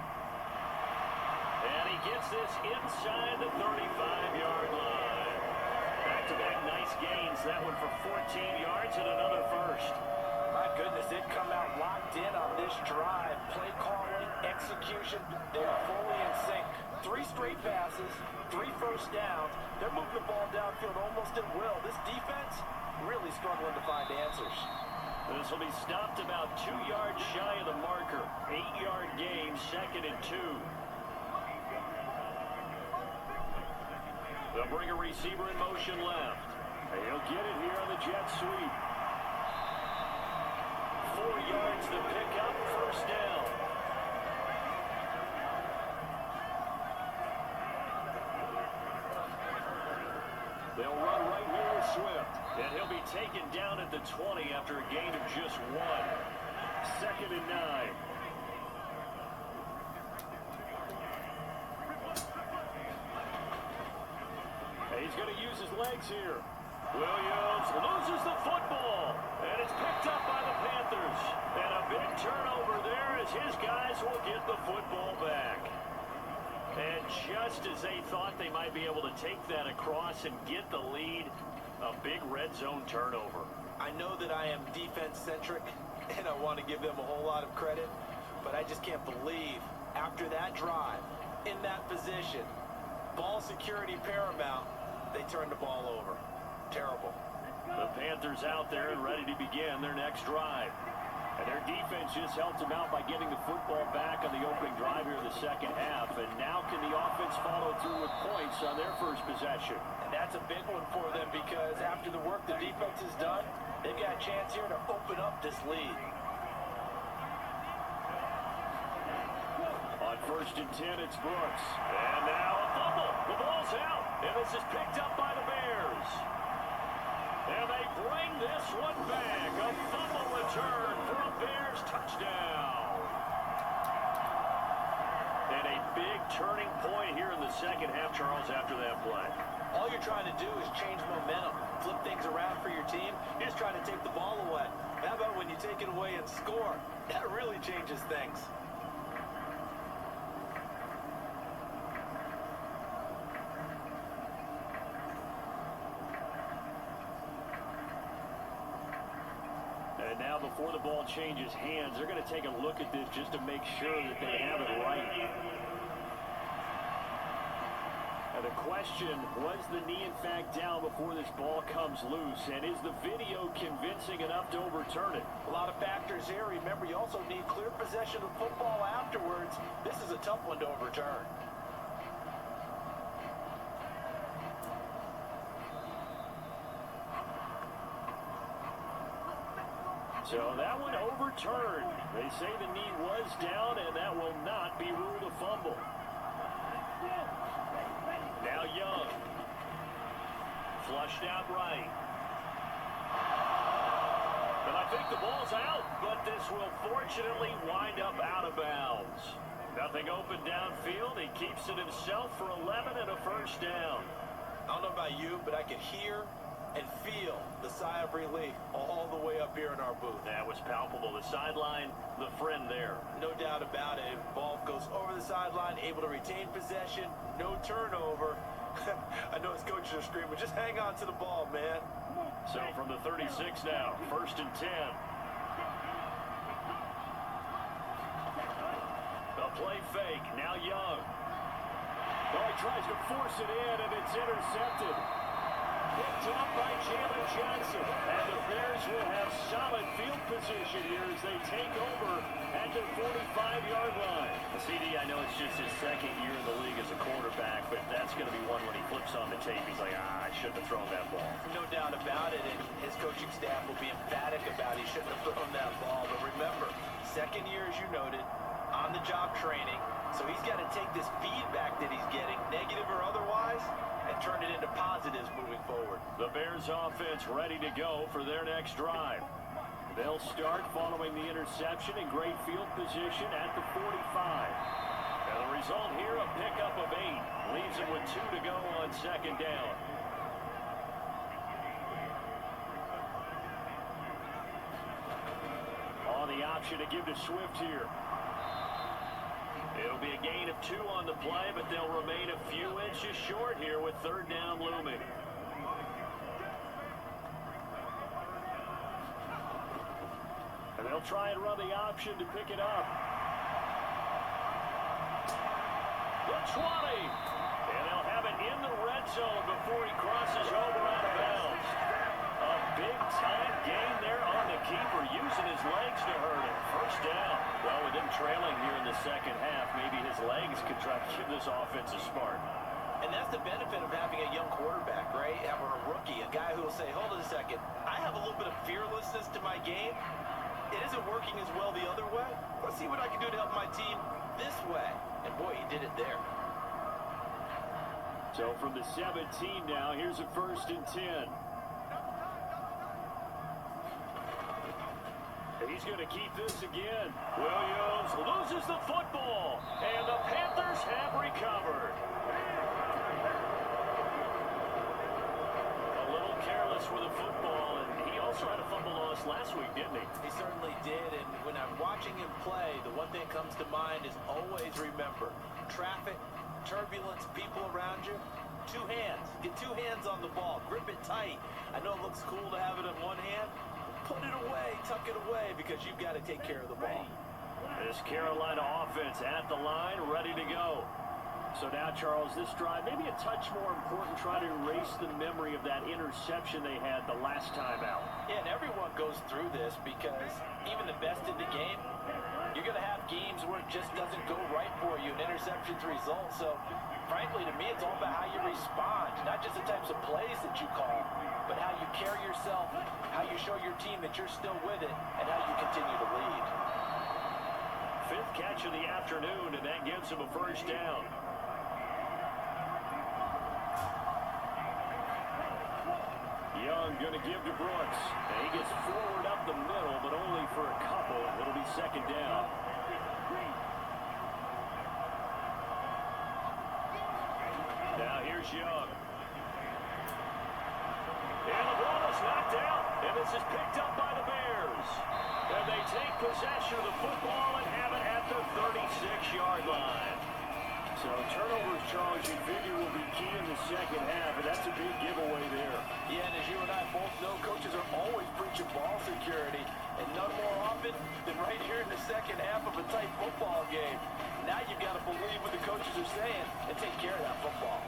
And he gets this inside the 35-yard line. Back-to-back nice gains. That one for 14 yards and another first. My goodness, they've come out locked in on this drive. Play calling, execution, they are fully in sync. 3 straight passes, 3 first downs. They're moving the ball downfield almost at will. This defense really struggling to find answers. This will be stopped about 2 yards shy of the marker. 8-yard gain, 2nd and 2. They'll bring a receiver in motion left. He'll get it here on the jet sweep. 4 yards to pick up, first down. They'll run right here with Swift. And he'll be taken down at the 20 after a gain of just 1. 2nd and 9. He's going to use his legs here. Williams loses the football, and it's picked up by the Panthers. And a big turnover there as his guys will get the football back. And just as they thought they might be able to take that across and get the lead, a big red zone turnover. I know that I am defense-centric, and I want to give them a whole lot of credit, but I just can't believe after that drive, in that position, ball security paramount, they turned the ball over. Terrible. The Panthers out there and ready to begin their next drive. And their defense just helped them out by getting the football back on the opening drive here in the second half. And now can the offense follow through with points on their first possession? And that's a big one for them because after the work the defense has done, they've got a chance here to open up this lead. On 1st and 10, it's Brooks. And now a fumble. The ball's out. And this is picked up by the Bears. And they bring this one back. A fumble return for a Bears touchdown. And a big turning point here in the second half, Charles, after that play. All you're trying to do is change momentum, flip things around for your team. You're just trying to take the ball away. How about when you take it away and score? That really changes things. And now before the ball changes hands, they're going to take a look at this just to make sure that they have it right. And the question, was the knee in fact down before this ball comes loose? And is the video convincing enough to overturn it? A lot of factors here. Remember, you also need clear possession of football afterwards. This is a tough one to overturn. So that one overturned. They say the knee was down, and that will not be ruled a fumble. Now Young. Flushed out right. And I think the ball's out, but this will fortunately wind up out of bounds. Nothing open downfield. He keeps it himself for 11 and a first down. I don't know about you, but I can hear and feel the sigh of relief all the way up here in our booth. That was palpable. The sideline, the friend there. No doubt about it. Ball goes over the sideline, able to retain possession, no turnover. I know his coaches are screaming, just hang on to the ball, man. So from the 36 now, 1st and 10. A play fake, now Young. Oh, he tries to force it in, and it's intercepted. Picked up by Jalen Johnson. And the Bears will have solid field position here as they take over at their 45-yard line. CD, I know it's just his second year in the league as a quarterback, but that's going to be one when he flips on the tape. He's like, I shouldn't have thrown that ball. No doubt about it, and his coaching staff will be emphatic about he shouldn't have thrown that ball. But remember, second year, as you noted, on-the-job training, so he's got to take this feedback that he's getting, negative or otherwise, and turn it into positives moving forward. The Bears offense ready to go for their next drive. They'll start following the interception in great field position at the 45. And the result here, a pickup of 8. Leaves them with 2 to go on second down. On the option to give to Swift here. It'll be a gain of 2 on the play, but they'll remain a few inches short here with third down looming. And they'll try and run the option to pick it up. The 20. And they'll have it in the red zone before he crosses over out of bounds. A big-time gain there on the keeper, using his legs to hurt him. First down. Well, with him trailing here in the second half, maybe his legs could try to give this offense a spark. And that's the benefit of having a young quarterback, right? Having a rookie, a guy who will say, hold on a second, I have a little bit of fearlessness to my game. It isn't working as well the other way. Let's see what I can do to help my team this way. And boy, he did it there. So from the 17 now, here's a 1st and 10. And he's going to keep this again. Williams loses the football, and the Panthers have recovered. A little careless with the football, and he also had a fumble loss last week, didn't he? He certainly did, and when I'm watching him play, the one thing that comes to mind is always remember, traffic, turbulence, people around you, 2 hands. Get 2 hands on the ball. Grip it tight. I know it looks cool to have it in one hand. Put it away, tuck it away, because you've got to take care of the ball. This Carolina offense at the line, ready to go. So now, Charles, this drive, maybe a touch more important, try to erase the memory of that interception they had the last time out. Yeah, and everyone goes through this because even the best in the game, you're going to have games where it just doesn't go right for you, and interceptions result. So, frankly, to me, it's all about how you respond, not just the types of plays that you call, but how you carry yourself, how you show your team that you're still with it, and how you continue to lead. 5th catch of the afternoon, and that gives him a first down. Young going to give to Brooks. And he gets forward up the middle, but only for a couple. It'll be second down. Now here's Young. And the ball is knocked out. And this is picked up by the Bears. And they take possession of the football and have it at the 36-yard line. So turnovers, Charles, you figure will be key in the second half, and that's a big giveaway there. Yeah, and as you and I both know, coaches are always preaching ball security, and none more often than right here in the second half of a tight football game. Now you've got to believe what the coaches are saying and take care of that football.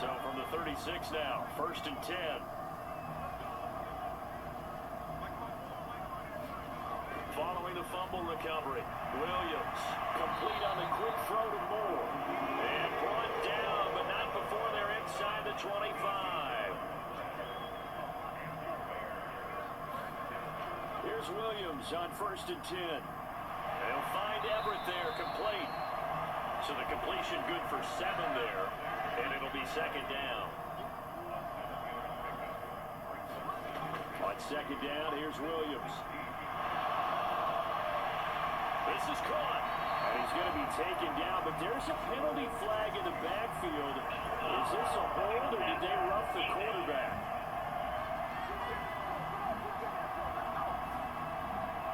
So from the 36 now, 1st and 10. Following the fumble recovery, Williams complete on the quick throw to Moore. And brought down, but not before they're inside the 25. Here's Williams on 1st and 10. They'll find Everett there, complete. So the completion good for 7 there, and it'll be 2nd down. On 2nd down, here's Williams. This is caught, and he's going to be taken down, but there's a penalty flag in the backfield. Is this a hold, or did they rough the quarterback?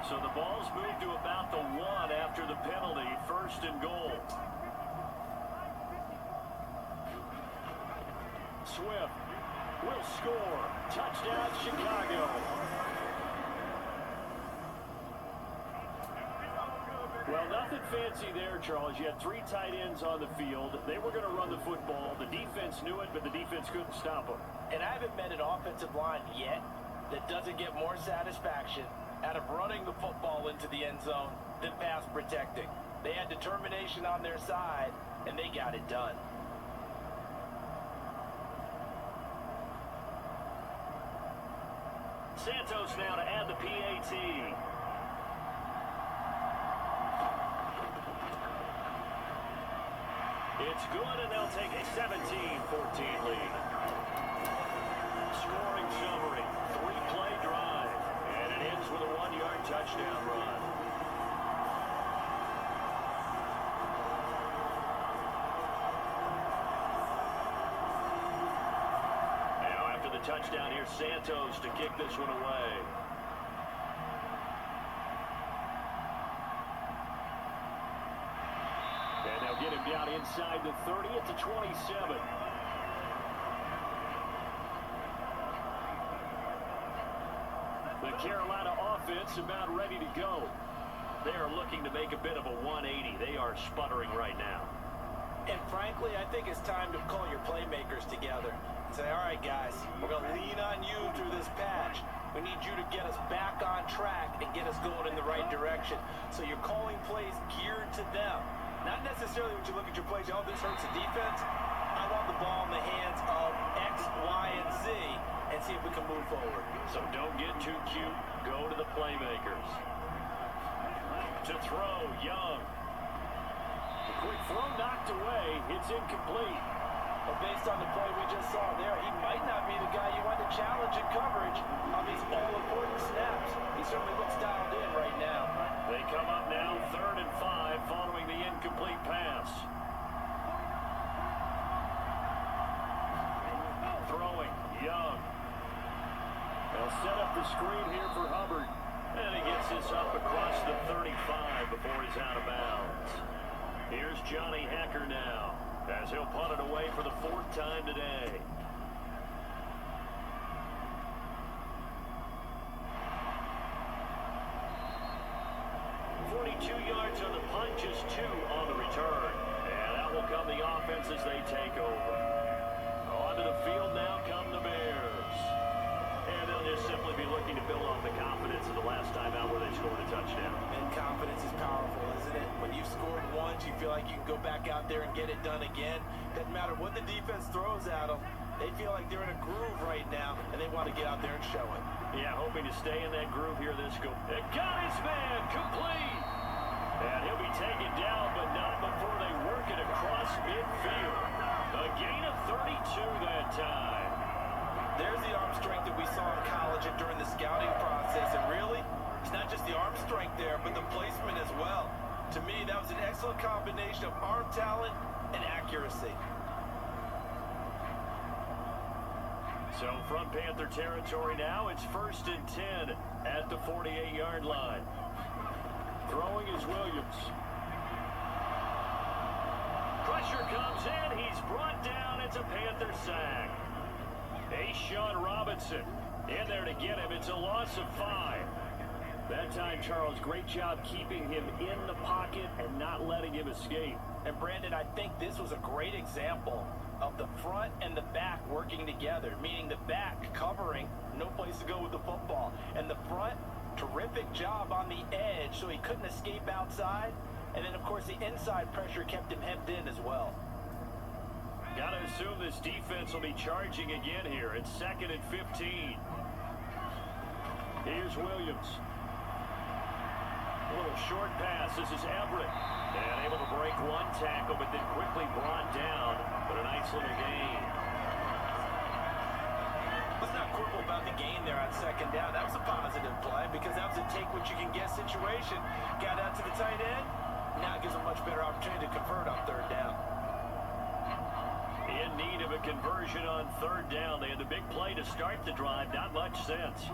So the ball's moved to about the 1 after the penalty, 1st and goal. Swift will score. Touchdown, Chicago. Well, nothing fancy there, Charles. You had 3 tight ends on the field. They were going to run the football. The defense knew it, but the defense couldn't stop them. And I haven't met an offensive line yet that doesn't get more satisfaction out of running the football into the end zone than pass protecting. They had determination on their side, and they got it done. Santos now to add the PAT. It's good, and they'll take a 17-14 lead. Scoring summary, 3-play drive, and it ends with a 1-yard touchdown run. Now after the touchdown, here's Santos to kick this one away. And they'll get him down inside the 30 at the 27. The Carolina offense about ready to go. They are looking to make a bit of a 180. They are sputtering right now. And frankly, I think it's time to call your playmakers together and say, all right, guys, we're going to lean on you through this patch. We need you to get us back on track and get us going in the right direction. So you're calling plays geared to them. Not necessarily when you look at your plays, oh, this hurts the defense. I want the ball in the hands of X, Y, and Z and see if we can move forward. So don't get too cute. Go to the playmakers. To throw, Young. The quick throw knocked away. It's incomplete. But based on the play we just saw there, he might not be the guy you want to challenge in coverage on these all-important snaps. He certainly looks dialed in right now. They come up now 3rd and 5 following the incomplete pass. Throwing, Young. They'll set up the screen here for Hubbard. And he gets this up across the 35 before he's out of bounds. Here's Johnny Hacker now, as he'll punt it away for the 4th time today. Yards on the punt, just 2 on the return. And that will come the offense as they take over. Onto the field now come the Bears. And they'll just simply be looking to build off the confidence of the last time out where they scored a touchdown. And confidence is powerful, isn't it? When you've scored once, you feel like you can go back out there and get it done again. Doesn't matter what the defense throws at them. They feel like they're in a groove right now, and they want to get out there and show it. Yeah, hoping to stay in that groove here this go. It got his man, complete. And he'll be taken down, but not before they work it across midfield. A gain of 32 that time. There's the arm strength that we saw in college and during the scouting process. And really, it's not just the arm strength there, but the placement as well. To me, that was an excellent combination of arm talent and accuracy. So from Panther territory now, it's 1st and 10 at the 48-yard line. Throwing is Williams. Pressure comes in. He's brought down. It's a Panther sack. Sean Robinson in there to get him. It's a loss of 5. That time, Charles, great job keeping him in the pocket and not letting him escape. And Brandon, I think this was a great example of the front and the back working together, meaning the back covering, no place to go with the football, and the front, terrific job on the edge so he couldn't escape outside, and then of course the inside pressure kept him hemmed in as well. Gotta assume this defense will be charging again here. It's 2nd and 15. Here's Williams. A little short pass. This is Everett. And able to break one tackle, but then quickly brought down. But a nice little gain. Let's not quibble about the gain there on 2nd down. That was a positive play because that was a take-what-you-can-get situation. Got out to the tight end. Now it gives a much better opportunity to convert on 3rd down. In need of a conversion on 3rd down. They had the big play to start the drive. Not much sense.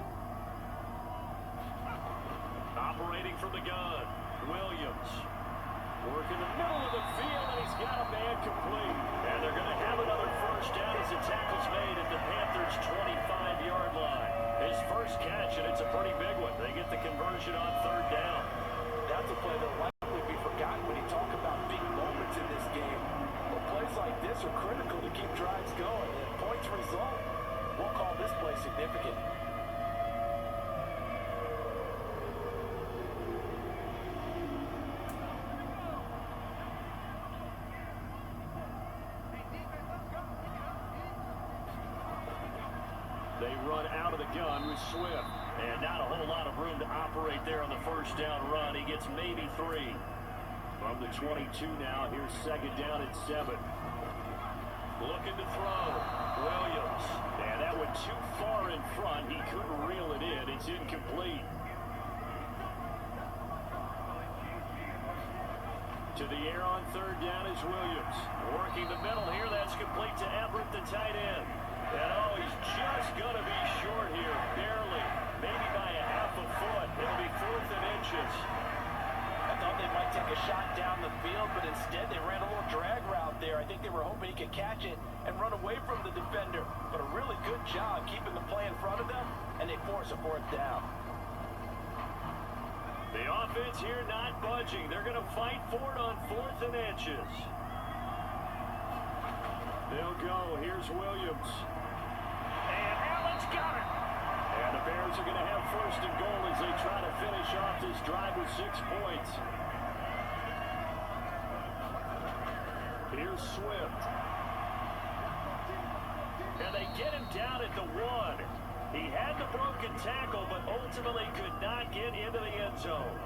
Operating from the gun, Williams. Working the middle of the field, and he's got a man complete. And they're going to have another 1st down as the tackle's made at the Panthers' 25-yard line. His first catch, and it's a pretty big one. They get the conversion on 3rd down. That's a play that will likely be forgotten when you talk about big moments in this game. But plays like this are critical to keep drives going. And points result, we'll call this play significant. They run out of the gun with Swift. And not a whole lot of room to operate there on the 1st down run. He gets maybe 3. From the 22 now, here's 2nd down and 7. Looking to throw. Williams. And that went too far in front. He couldn't reel it in. It's incomplete. To the air on 3rd down is Williams. Working the middle here. That's complete to Everett, the tight end. And oh, he's just going to be short here. Barely. Maybe by a half a foot. It'll be 4th and inches. I thought they might take a shot down the field, but instead they ran a little drag route there. I think they were hoping he could catch it and run away from the defender. But a really good job keeping the play in front of them, and they force a 4th down. The offense here not budging. They're going to fight for it on 4th and inches. They'll go. Here's Williams. And Allen's got it. And the Bears are going to have 1st and goal as they try to finish off this drive with 6 points. Here's Swift. And they get him down at the 1. He had the broken tackle, but ultimately could not get into the end zone.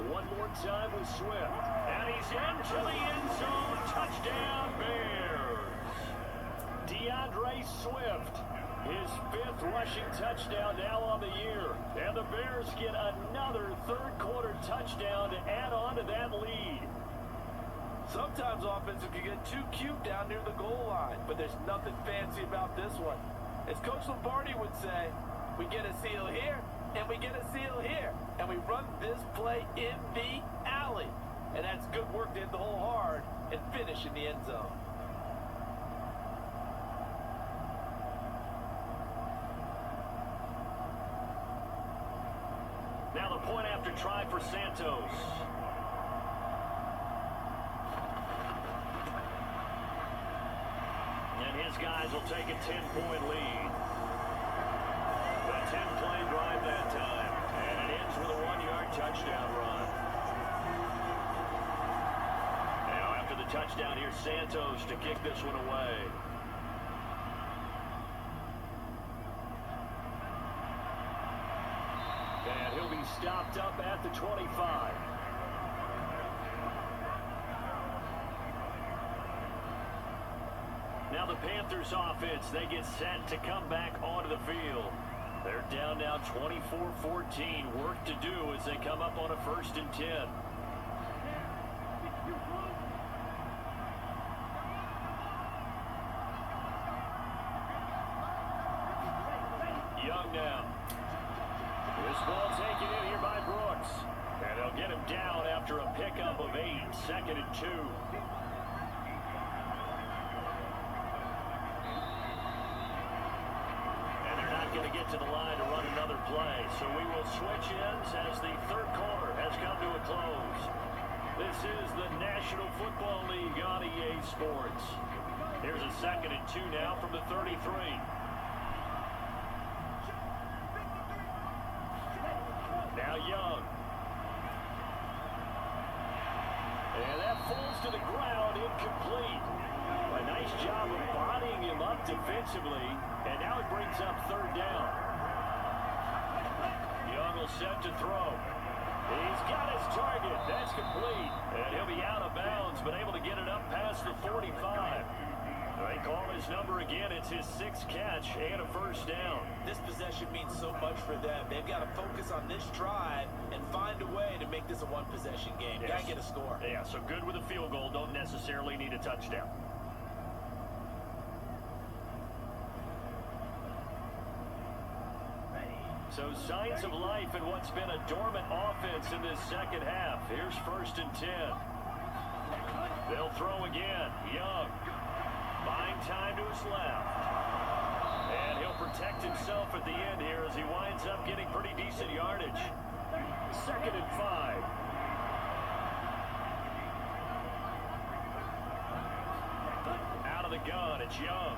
One more time with Swift. And he's into the end zone. Touchdown, Bears. DeAndre Swift. His 5th rushing touchdown now on the year. And the Bears get another 3rd quarter touchdown to add on to that lead. Sometimes offenses can get too cute down near the goal line, but there's nothing fancy about this one. As Coach Lombardi would say, we get a seal here, and we get a seal here, and we run this play in the alley. And that's good work to hit the hole hard and finish in the end zone. Now the point after try for Santos. And his guys will take a 10-point lead. A 10-play drive that time. And it ends with a 1-yard touchdown run. Now after the touchdown, here's Santos to kick this one away. And he'll be stopped up at the 25. Now the Panthers offense, they get set to come back onto the field. They're down now 24-14. Work to do as they come up on a 1st and 10. now. This ball taken in here by Brooks. And they'll get him down after a pickup of 8, 2nd and 2. And they're not going to get to the line to run another play. So we will switch ends as the third quarter has come to a close. This is the National Football League on EA Sports. Here's a 2nd and 2 now from the 33. Now Young. And that falls to the ground, incomplete. A nice job of bodying him up defensively, and now it brings up 3rd down. Young will set to throw. He's got his target. That's complete. And he'll be out of bounds, but able to get it up past the 45. They call his number again. It's his 6th catch and a 1st down. This possession means so much for them. They've got to focus on this drive and find a way to make this a one-possession game. Yes. Got to get a score. Yeah, so good with a field goal. Don't necessarily need a touchdown. So signs of life in what's been a dormant offense in this second half. Here's 1st and 10. They'll throw again. Young. Buying time to his left. And he'll protect himself at the end here as he winds up getting pretty decent yardage. 2nd and 5. Out of the gun, it's Young.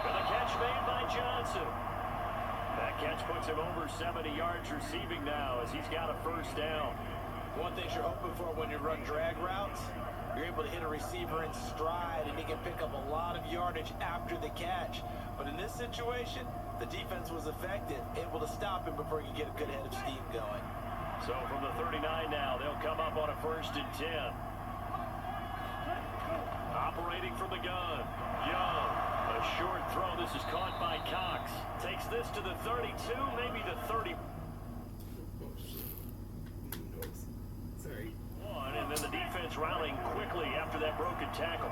And the catch made by Johnson. That catch puts him over 70 yards receiving now as he's got a 1st down. One thing you're hoping for when you run drag routes, you're able to hit a receiver in stride and he can pick up a lot of yardage after the catch. But in this situation, the defense was effective, able to stop him before he could get a good head of steam going. So from the 39 now, they'll come up on a 1st and 10. Operating from the gun, Young. A short throw. This is caught by Cox. Takes this to the 32, maybe the 30. Sorry. And then the defense rallying quickly after that broken tackle.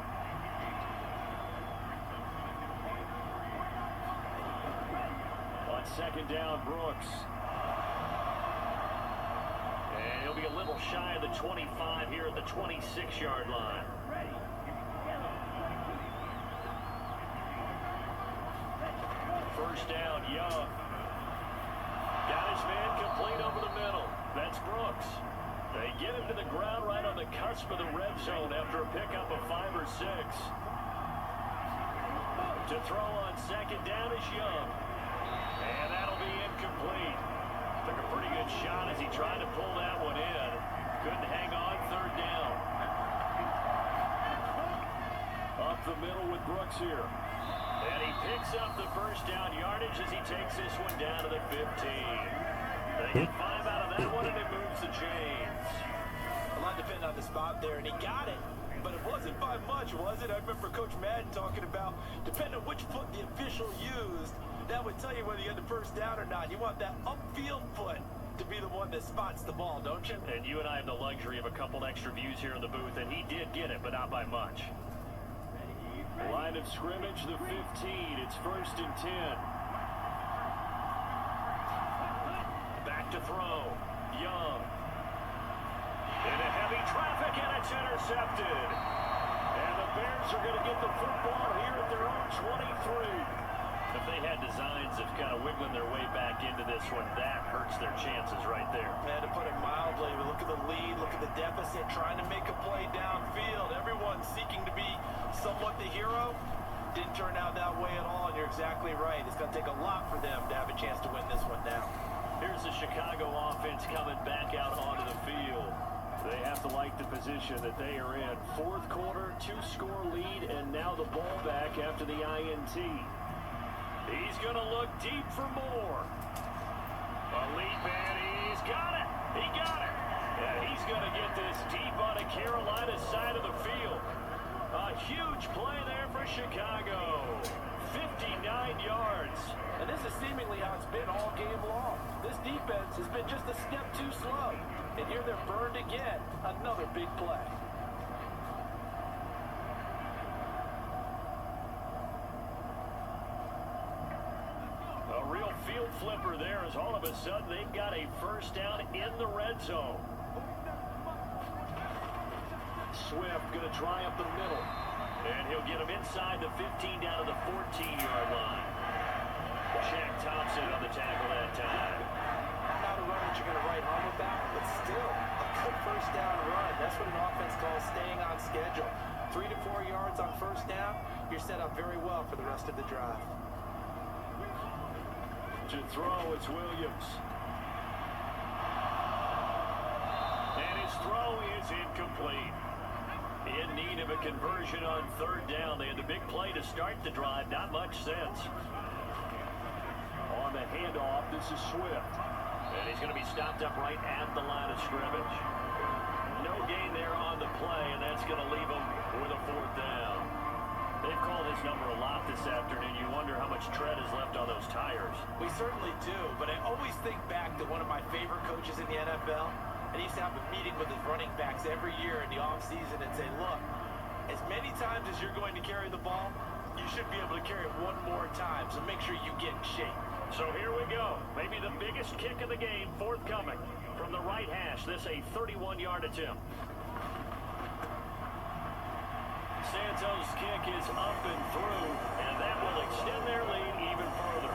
On 2nd down, Brooks. And he'll be a little shy of the 25 here at the 26-yard line. First down, Young. Got his man complete over the middle. That's Brooks. They get him to the ground right on the cusp of the red zone after a pickup of 5 or 6. To throw on 2nd down is Young. And that'll be incomplete. Took a pretty good shot as he tried to pull that one in. Couldn't hang on 3rd down. Up the middle with Brooks here. And he picks up the 1st down yardage as he takes this one down to the 15. They get 5 out of that one, and it moves the chains. A lot depended on the spot there, and he got it. But it wasn't by much, was it? I remember Coach Madden talking about, depending on which foot the official used, that would tell you whether you had the 1st down or not. You want that upfield foot to be the one that spots the ball, don't you? And you and I have the luxury of a couple extra views here in the booth, and he did get it, but not by much. Line of scrimmage, the 15. It's 1st and 10. Back to throw. Young. Into heavy traffic, and it's intercepted. And the Bears are going to get the football here at their own 23. If they had designs of kind of wiggling their way back into this one, that hurts their chances right there. Man, to put it mildly, we look at the lead, look at the deficit, trying to make a play downfield. Everyone's seeking to be somewhat the hero. Didn't turn out that way at all, and you're exactly right. It's going to take a lot for them to have a chance to win this one now. Here's the Chicago offense coming back out onto the field. They have to like the position that they are in. 4th quarter, 2-score lead, and now the ball back after the INT. He's going to look deep for more. A lead man, he's got it. He got it. And he's going to get this deep on the Carolina side of the field. A huge play there for Chicago. 59 yards. And this is seemingly how it's been all game long. This defense has been just a step too slow. And here they're burned again. Another big play. A real flipper there as all of a sudden they've got a first down in the red zone. Swift going to try up the middle. And he'll get him inside the 15 down to the 14-yard line. Shaq Thompson on the tackle that time. Not a run that you're going to write home about, but still a good first down run. That's what an offense calls staying on schedule. 3 to 4 yards on first down, you're set up very well for the rest of the drive. To throw, it's Williams. And his throw is incomplete. In need of a conversion on third down. They had the big play to start the drive. Not much sense. On the handoff, this is Swift. And he's going to be stopped up right at the line of scrimmage. No gain there on the play, and that's going to leave him with a fourth down. They've called his number a lot this afternoon. You wonder how much tread is left on those tires. We certainly do, but I always think back to one of my favorite coaches in the NFL. And he used to have a meeting with his running backs every year in the offseason and say, look, as many times as you're going to carry the ball, you should be able to carry it one more time, so make sure you get in shape. So here we go. Maybe the biggest kick of the game forthcoming from the right hash. This a 31-yard attempt. Santos' kick is up and through, and that will extend their lead even further.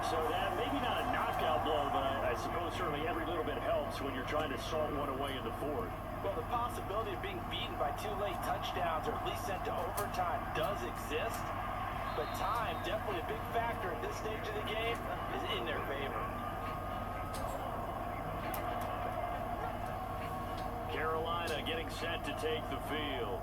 So that maybe not a knockout blow, but I suppose certainly every little bit helps when you're trying to salt one away in the fourth. Well, the possibility of being beaten by 2 late touchdowns or at least sent to overtime does exist, but time, definitely a big factor at this stage of the game, is in their favor. Carolina getting set to take the field.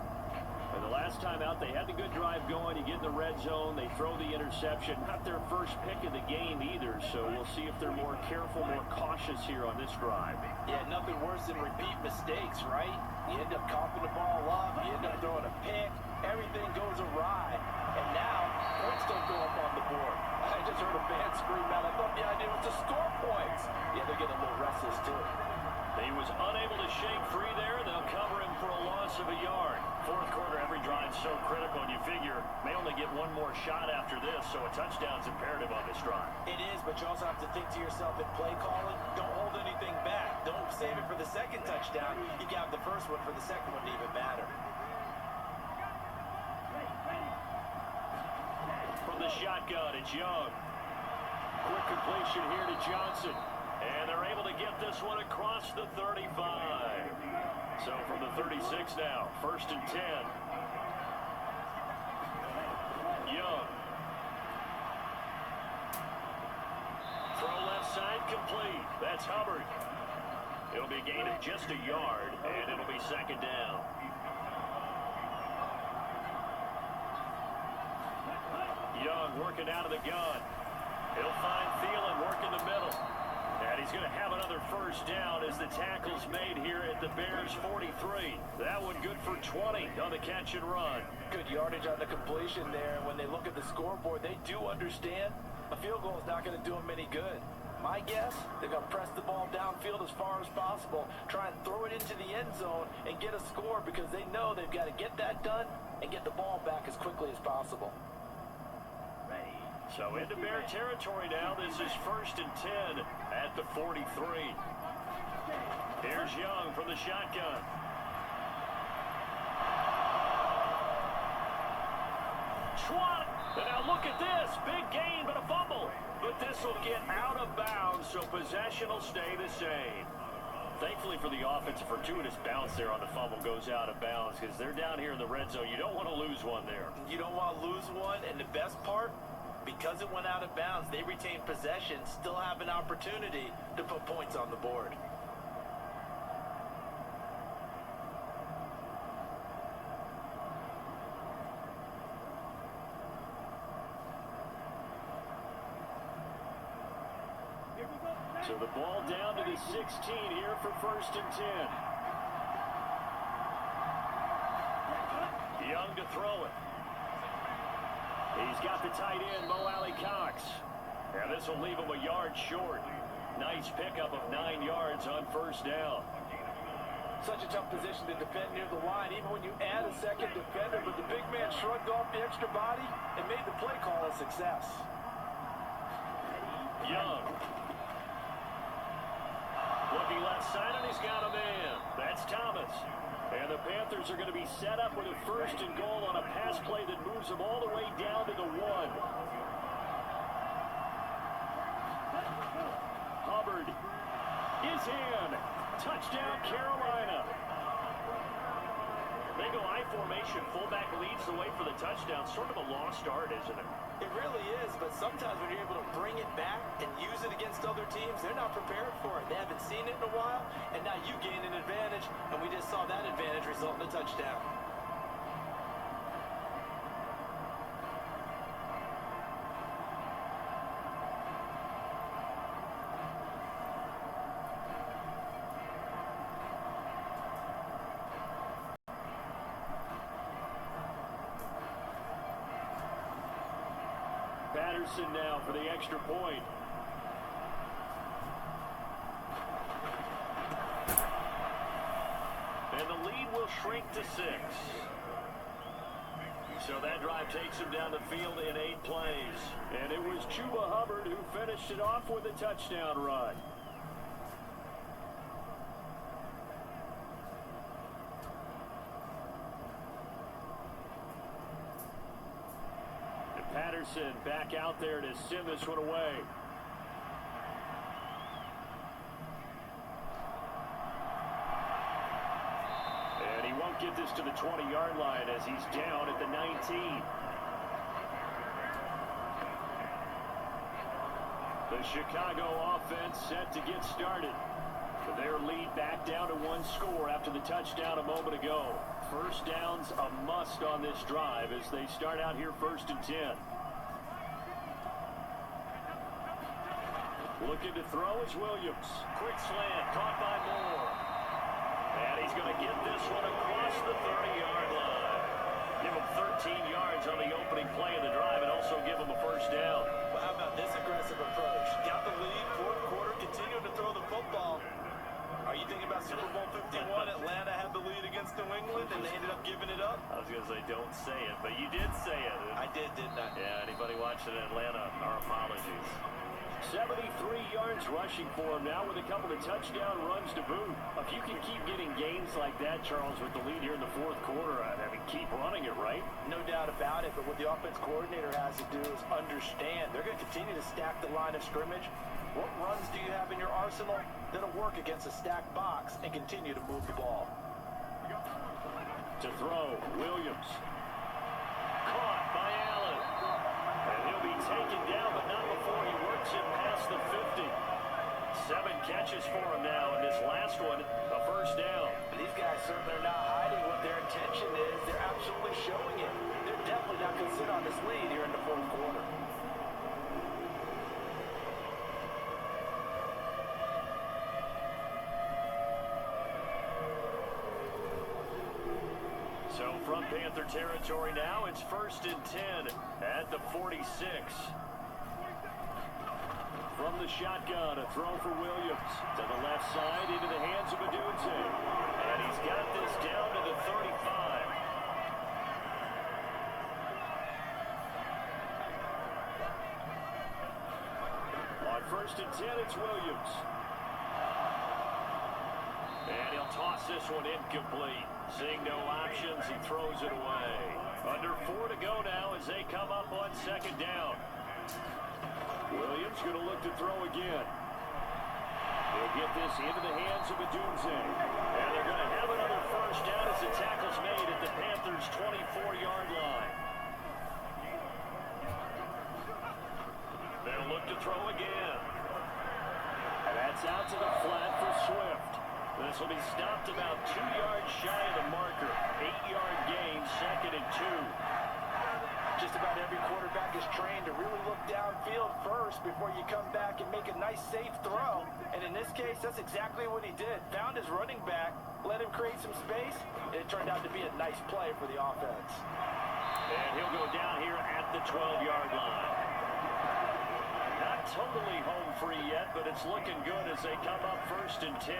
And the last time out, they had the good drive going. You get in the red zone, they throw the interception. Not their first pick of the game either, so we'll see if they're more careful, more cautious here on this drive. Yeah, nothing worse than repeat mistakes, right? You end up coughing the ball up, you end up throwing a pick, everything goes awry. And now, points don't go up on the board. I just heard a fan scream out, I thought the idea was to score points. Yeah, they're getting a little restless too. He was unable to shake free there. They'll cover him for a loss of a yard. Fourth quarter, every drive's so critical, and you figure may only get one more shot after this, so a touchdown's imperative on this drive. It is, but you also have to think to yourself in play calling, don't hold anything back. Don't save it for the second touchdown. You got the first one for the second one to even matter. From the shotgun, it's Young. Quick completion here to Johnson. And they're able to get this one across the 35. So from the 36 now, 1st and 10. Young. Throw left side complete. That's Hubbard. It'll be a gain of just a yard, and it'll be second down. Young working out of the gun. He'll find Thielen working the middle. And he's going to have another first down as the tackle's made here at the Bears' 43. That one good for 20 on the catch and run. Good yardage on the completion there. When they look at the scoreboard, they do understand a field goal is not going to do them any good. My guess, they're going to press the ball downfield as far as possible, try and throw it into the end zone and get a score because they know they've got to get that done and get the ball back as quickly as possible. So into Bear territory now. This is 1st and 10 at the 43. Here's Young from the shotgun. Schwant. And now look at this. Big gain, but a fumble. But this will get out of bounds, so possession will stay the same. Thankfully for the offense, a fortuitous bounce there on the fumble goes out of bounds because they're down here in the red zone. You don't want to lose one there. You don't want to lose one, and the best part, because it went out of bounds, they retain possession, still have an opportunity to put points on the board. So the ball down to the 16 here for 1st and 10. Young to throw it. He's got the tight end, Mo Alley Cox. And this will leave him a yard short. Nice pickup of 9 yards on first down. Such a tough position to defend near the line, even when you add a second defender, but the big man shrugged off the extra body and made the play call a success. Young. Looking left side, and he's got a man. That's Thomas. And the Panthers are going to be set up with a 1st and goal on a pass play that moves them all the way down to the 1. Hubbard is in. Touchdown, Carolina. They go I formation. Fullback leads the way for the touchdown. Sort of a lost art, isn't it? It really is, but sometimes when you're able to bring it back and use it against other teams, they're not prepared for it. They haven't seen it in a while, and now you gain an advantage, and we just saw that advantage result in a touchdown. Patterson now for the extra point. And the lead will shrink to 6. So that drive takes him down the field in 8 plays. And it was Chuba Hubbard who finished it off with a touchdown run. Patterson back out there to send this one away. And he won't get this to the 20-yard line as he's down at the 19. The Chicago offense set to get started. Their lead back down to 1 score after the touchdown a moment ago. First down's a must on this drive as they start out here 1st and 10. Looking to throw is Williams. Quick slant, caught by Moore. And he's going to get this one across the 30-yard line. Give him 13 yards on the opening play of the drive and also give him a first down. Well, how about this aggressive approach? Got the lead, 4th quarter, continued to throw the football. Are you thinking about Super Bowl 51? Atlanta had the lead against New England, and they ended up giving it up? I was going to say, don't say it, but you did say it. I did, didn't I? Yeah, anybody watching Atlanta, our apologies. 73 yards rushing for him now with a couple of touchdown runs to boot. If you can keep getting gains like that, Charles, with the lead here in the 4th quarter, I mean, keep running it, right? No doubt about it, but what the offense coordinator has to do is understand. They're going to continue to stack the line of scrimmage. What runs do you have in your arsenal that'll work against a stacked box and continue to move the ball? To throw, Williams. Caught by Allen. And he'll be taken down, but not before he works it past the 50. 7 catches for him now, and this last one, a first down. These guys certainly are not hiding what their intention is. They're absolutely showing it. They're definitely not going to sit on this lead here in the 4th quarter. So from Panther territory now, it's 1st and 10 at the 46. From the shotgun, a throw for Williams. To the left side, into the hands of Adunze. And he's got this down to the 35. On 1st and 10, it's Williams. And he'll toss this one incomplete. Seeing no options, he throws it away. Under 4 to go now as they come up on 2nd down. Williams going to look to throw again. He'll get this into the hands of Adunze. And they're going to have another first down as the tackle's made at the Panthers' 24-yard line. They'll look to throw again. And that's out to the flat for Swift. This will be stopped about 2 yards shy of the marker. 8-yard gain, 2nd and 2. Just about every quarterback is trained to really look downfield first before you come back and make a nice, safe throw. And in this case, that's exactly what he did. Found his running back, let him create some space, and it turned out to be a nice play for the offense. And he'll go down here at the 12-yard line. Not totally home free yet, but it's looking good as they come up 1st and 10.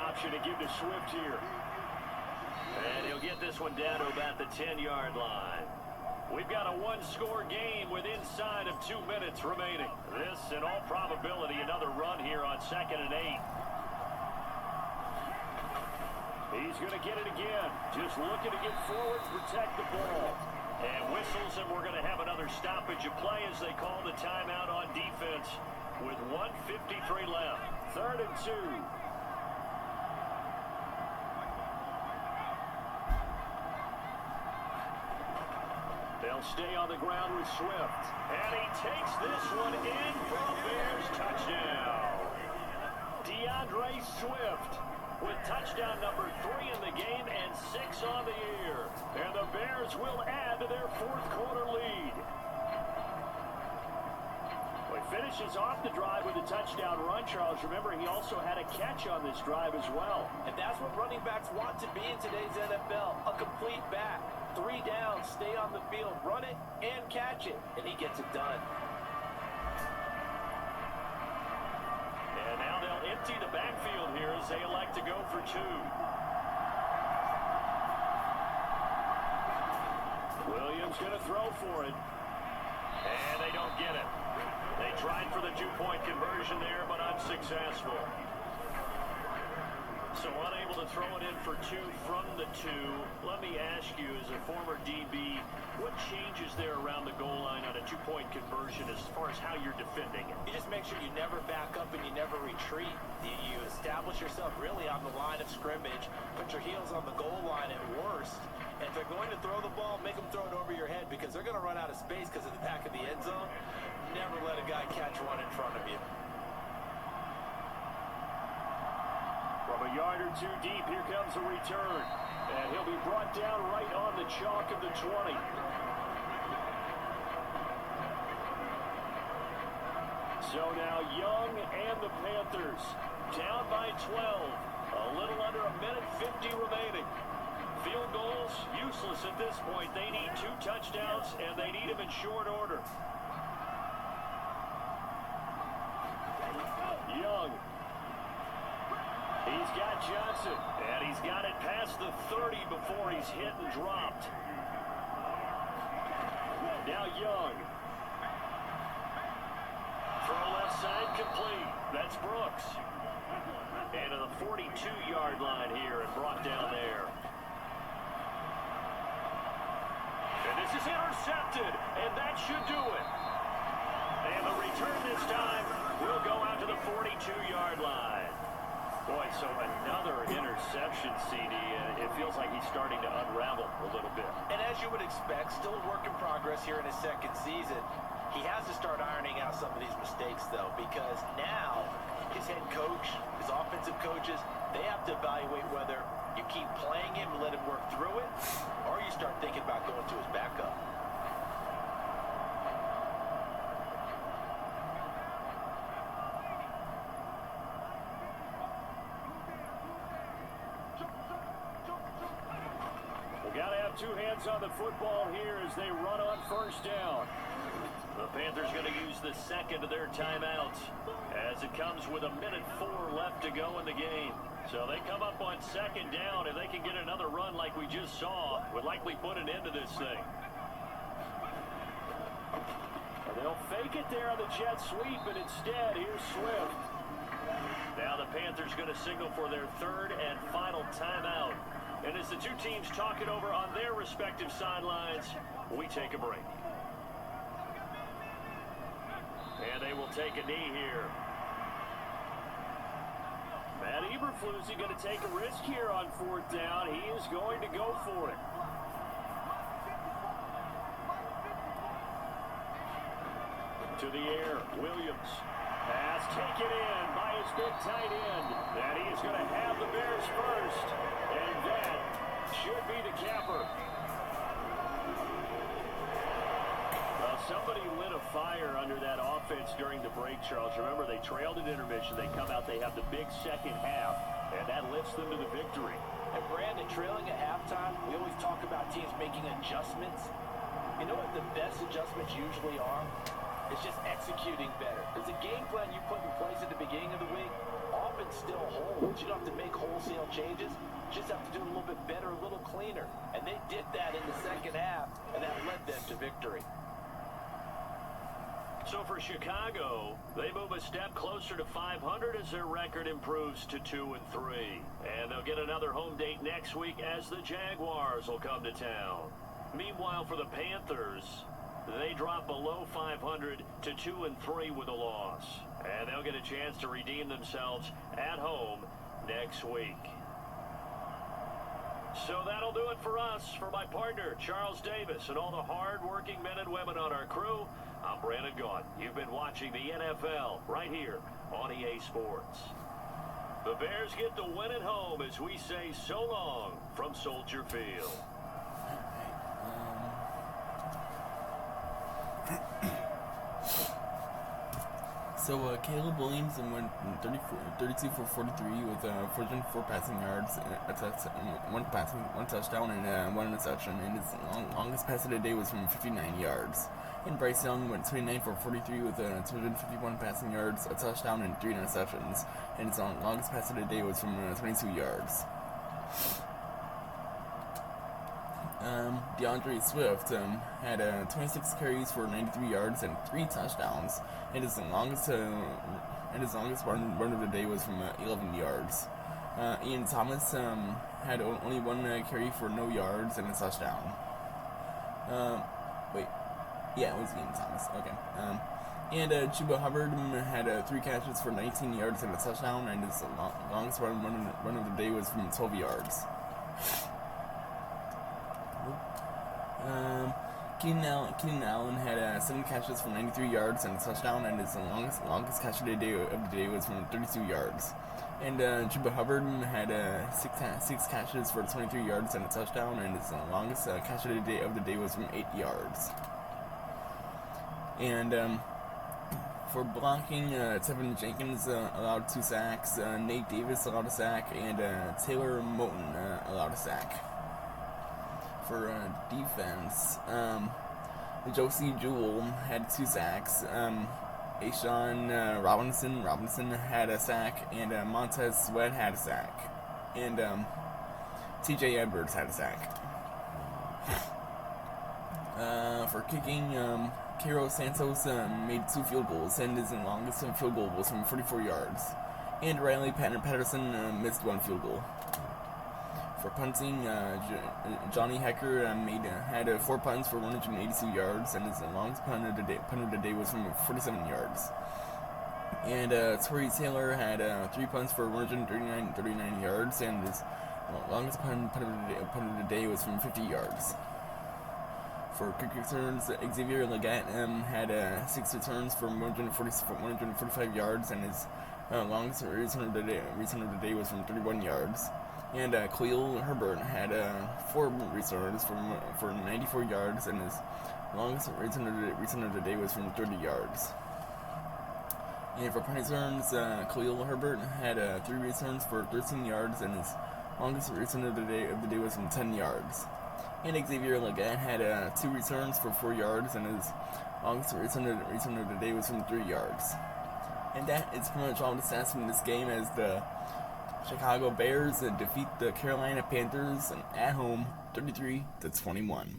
option to give to Swift here. And he'll get this one down to about the 10-yard line. We've got a one-score game with inside of 2 minutes remaining. This, in all probability, another run here on 2nd and 8. He's going to get it again. Just looking to get forward and protect the ball. And whistles, and we're going to have another stoppage of play as they call the timeout on defense with 1:53 left. 3rd and 2. They'll stay on the ground with Swift. And he takes this one in for a Bears touchdown. DeAndre Swift with touchdown number 3 in the game and 6 on the year. And the Bears will add to their 4th quarter lead. Well, he finishes off the drive with a touchdown run, Charles. Remember, he also had a catch on this drive as well. And that's what running backs want to be in today's NFL, a complete back. 3 downs, stay on the field, run it, and catch it. And he gets it done. And now they'll empty the backfield here as they elect to go for 2. Williams going to throw for it. And they don't get it. They tried for the 2-point conversion there, but unsuccessful. So unable to throw it in for 2 from the 2. Let me ask you, as a former DB, what changes there around the goal line on a 2-point conversion as far as how you're defending it? You just make sure you never back up and you never retreat. You establish yourself really on the line of scrimmage, put your heels on the goal line at worst. And if they're going to throw the ball, make them throw it over your head because they're going to run out of space because of the back of the end zone. Never let a guy catch one in front of you. From a yard or 2 deep, here comes a return. And he'll be brought down right on the chalk of the 20. So now Young and the Panthers down by 12. A little under a minute 50 remaining. Field goals useless at this point. They need 2 touchdowns, and they need them in short order. Young. He's got Johnson, and he's got it past the 30 before he's hit and dropped. Now Young. Throw left side complete. That's Brooks. And to the 42-yard line here and brought down there. And this is intercepted, and that should do it. And the return this time will go out to the 42-yard line. Boy, so another interception, CD. It feels like he's starting to unravel a little bit. And as you would expect, still a work in progress here in his 2nd season. He has to start ironing out some of these mistakes, though, because now his head coach, his offensive coaches, they have to evaluate whether you keep playing him and let him work through it, or you start thinking about going to his backup. Got to have 2 hands on the football here as they run on 1st down. The Panthers going to use the 2nd of their timeouts as it comes with a minute 4 left to go in the game. So they come up on 2nd down. If they can get another run like we just saw, would likely put an end to this thing. They'll fake it there on the jet sweep, but instead, here's Swift. Now the Panthers going to signal for their 3rd and final timeout. And as the 2 teams talk it over on their respective sidelines, we take a break. And they will take a knee here. Matt Eberflus going to take a risk here on 4th down. He is going to go for it. To the air, Williams. Pass taken in by his big tight end. And he is going to have the Bears first. And that should be the capper. Well, somebody lit a fire under that offense during the break, Charles. Remember, they trailed at intermission. They come out, they have the big second half, and that lifts them to the victory. And Brandon, trailing at halftime, we always talk about teams making adjustments. You know what the best adjustments usually are? It's just executing better. There's a game plan you put in place at the beginning of the week. weapon still holds. You don't have to make wholesale changes. You just have to do it a little bit better, a little cleaner. And they did that in the second half, and that led them to victory. So for Chicago, they move a step closer to 500 as their record improves to 2-3. And they'll get another home date next week as the Jaguars will come to town. Meanwhile, for the Panthers, they drop below 500 to 2-3 with a loss. And they'll get a chance to redeem themselves at home next week. So that'll do it for us. For my partner, Charles Davis, and all the hard-working men and women on our crew, I'm Brandon Gaughan. You've been watching the NFL right here on EA Sports. The Bears get the win at home as we say so long from Soldier Field. So Caleb Williams went 32 for 43 with 404 passing yards, one touchdown, and one interception. And his longest pass of the day was from 59 yards. And Bryce Young went 29 for 43 with 251 passing yards, a touchdown, and 3 interceptions. And his longest pass of the day was from 22 yards. DeAndre Swift had 26 carries for 93 yards and 3 touchdowns, and his longest run of the day was from 11 yards. Ian Thomas had only 1 carry for no yards and a touchdown. It was Ian Thomas. Okay. And Chuba Hubbard had 3 catches for 19 yards and a touchdown, and his longest run of the day was from 12 yards. Keenan Allen had 7 catches for 93 yards and a touchdown, and his longest catch of the day was from 32 yards. And Chuba Hubbard had 6 catches for 23 yards and a touchdown, and his longest catch of the day was from 8 yards. And for blocking, Tevin Jenkins allowed 2 sacks, Nate Davis allowed a sack, and Taylor Moton allowed a sack. For defense, Josie Jewell had 2 sacks, Ashawn Robinson had a sack, and Montez Sweat had a sack, and TJ Edwards had a sack. For kicking, Cairo Santos made 2 field goals, and his longest field goal was from 44 yards. And Riley Patterson missed 1 field goal. For punting, Johnny Hecker had 4 punts for 182 yards, and his longest punt of the day was from 47 yards. And Torrey Taylor had 3 punts for 139 yards, and his longest punt of the day was from 50 yards. For kick returns, Xavier Legette had 6 returns for 145 yards, and his longest return of the day was from 31 yards. And Khalil Herbert had 4 returns for 94 yards, and his longest return of the day was from 30 yards. And for punt returns, Khalil Herbert had 3 returns for 13 yards, and his longest return of the day was from 10 yards. And Xavier Legette had 2 returns for 4 yards, and his longest return of the day was from 3 yards. And that is pretty much all the stats from this game, as the Chicago Bears defeat the Carolina Panthers at home 33-21.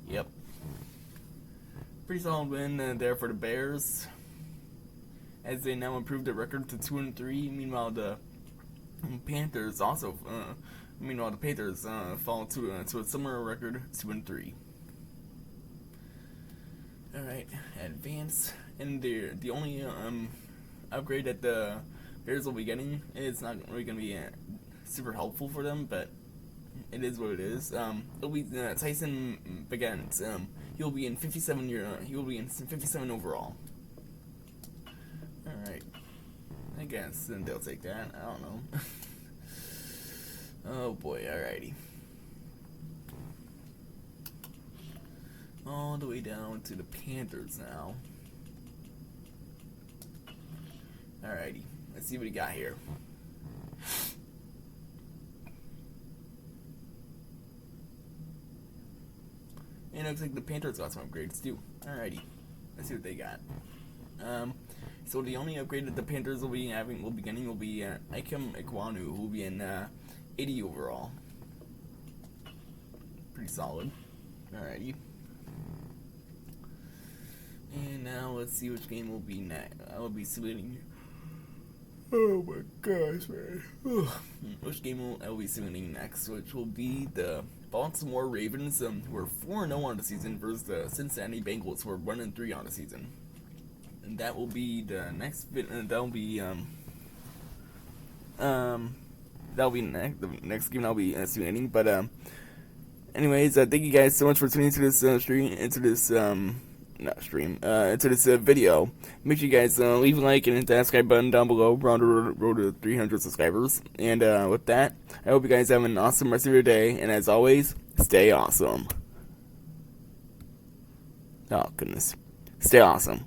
Yep. Pretty solid win there for the Bears, as they now improved their record to 2-3. Meanwhile, the Panthers fall to a similar record, 2-3. All right, advance, and the only upgrade that the Bears will be getting, it's not really going to be super helpful for them, but it is what it is. It'll be Tyson Bagent. He'll be in 57 overall. All right, I guess then they'll take that. I don't know. Oh boy, alrighty. All the way down to the Panthers now. Alrighty, let's see what we got here. And it looks like the Panthers got some upgrades too. Alrighty, let's see what they got. So the only upgrade that the Panthers will be getting will be Ikem Ikwanu, who will be in 80 overall. Pretty solid. Alrighty. And now let's see which game will be next. I will be submitting. Oh my gosh, man. Which game I will be submitting next? Which will be the Baltimore Ravens, who are 4-0 on the season, versus the Cincinnati Bengals, who are 1-3 on the season. And that will be the next bit. That will be the next game I'll be submitting. But anyways, thank you guys so much for tuning into this into this video. Make sure you guys leave a like and hit that subscribe button down below. We're on the road to 300 subscribers. And with that, I hope you guys have an awesome rest of your day. And as always, stay awesome. Oh, goodness. Stay awesome.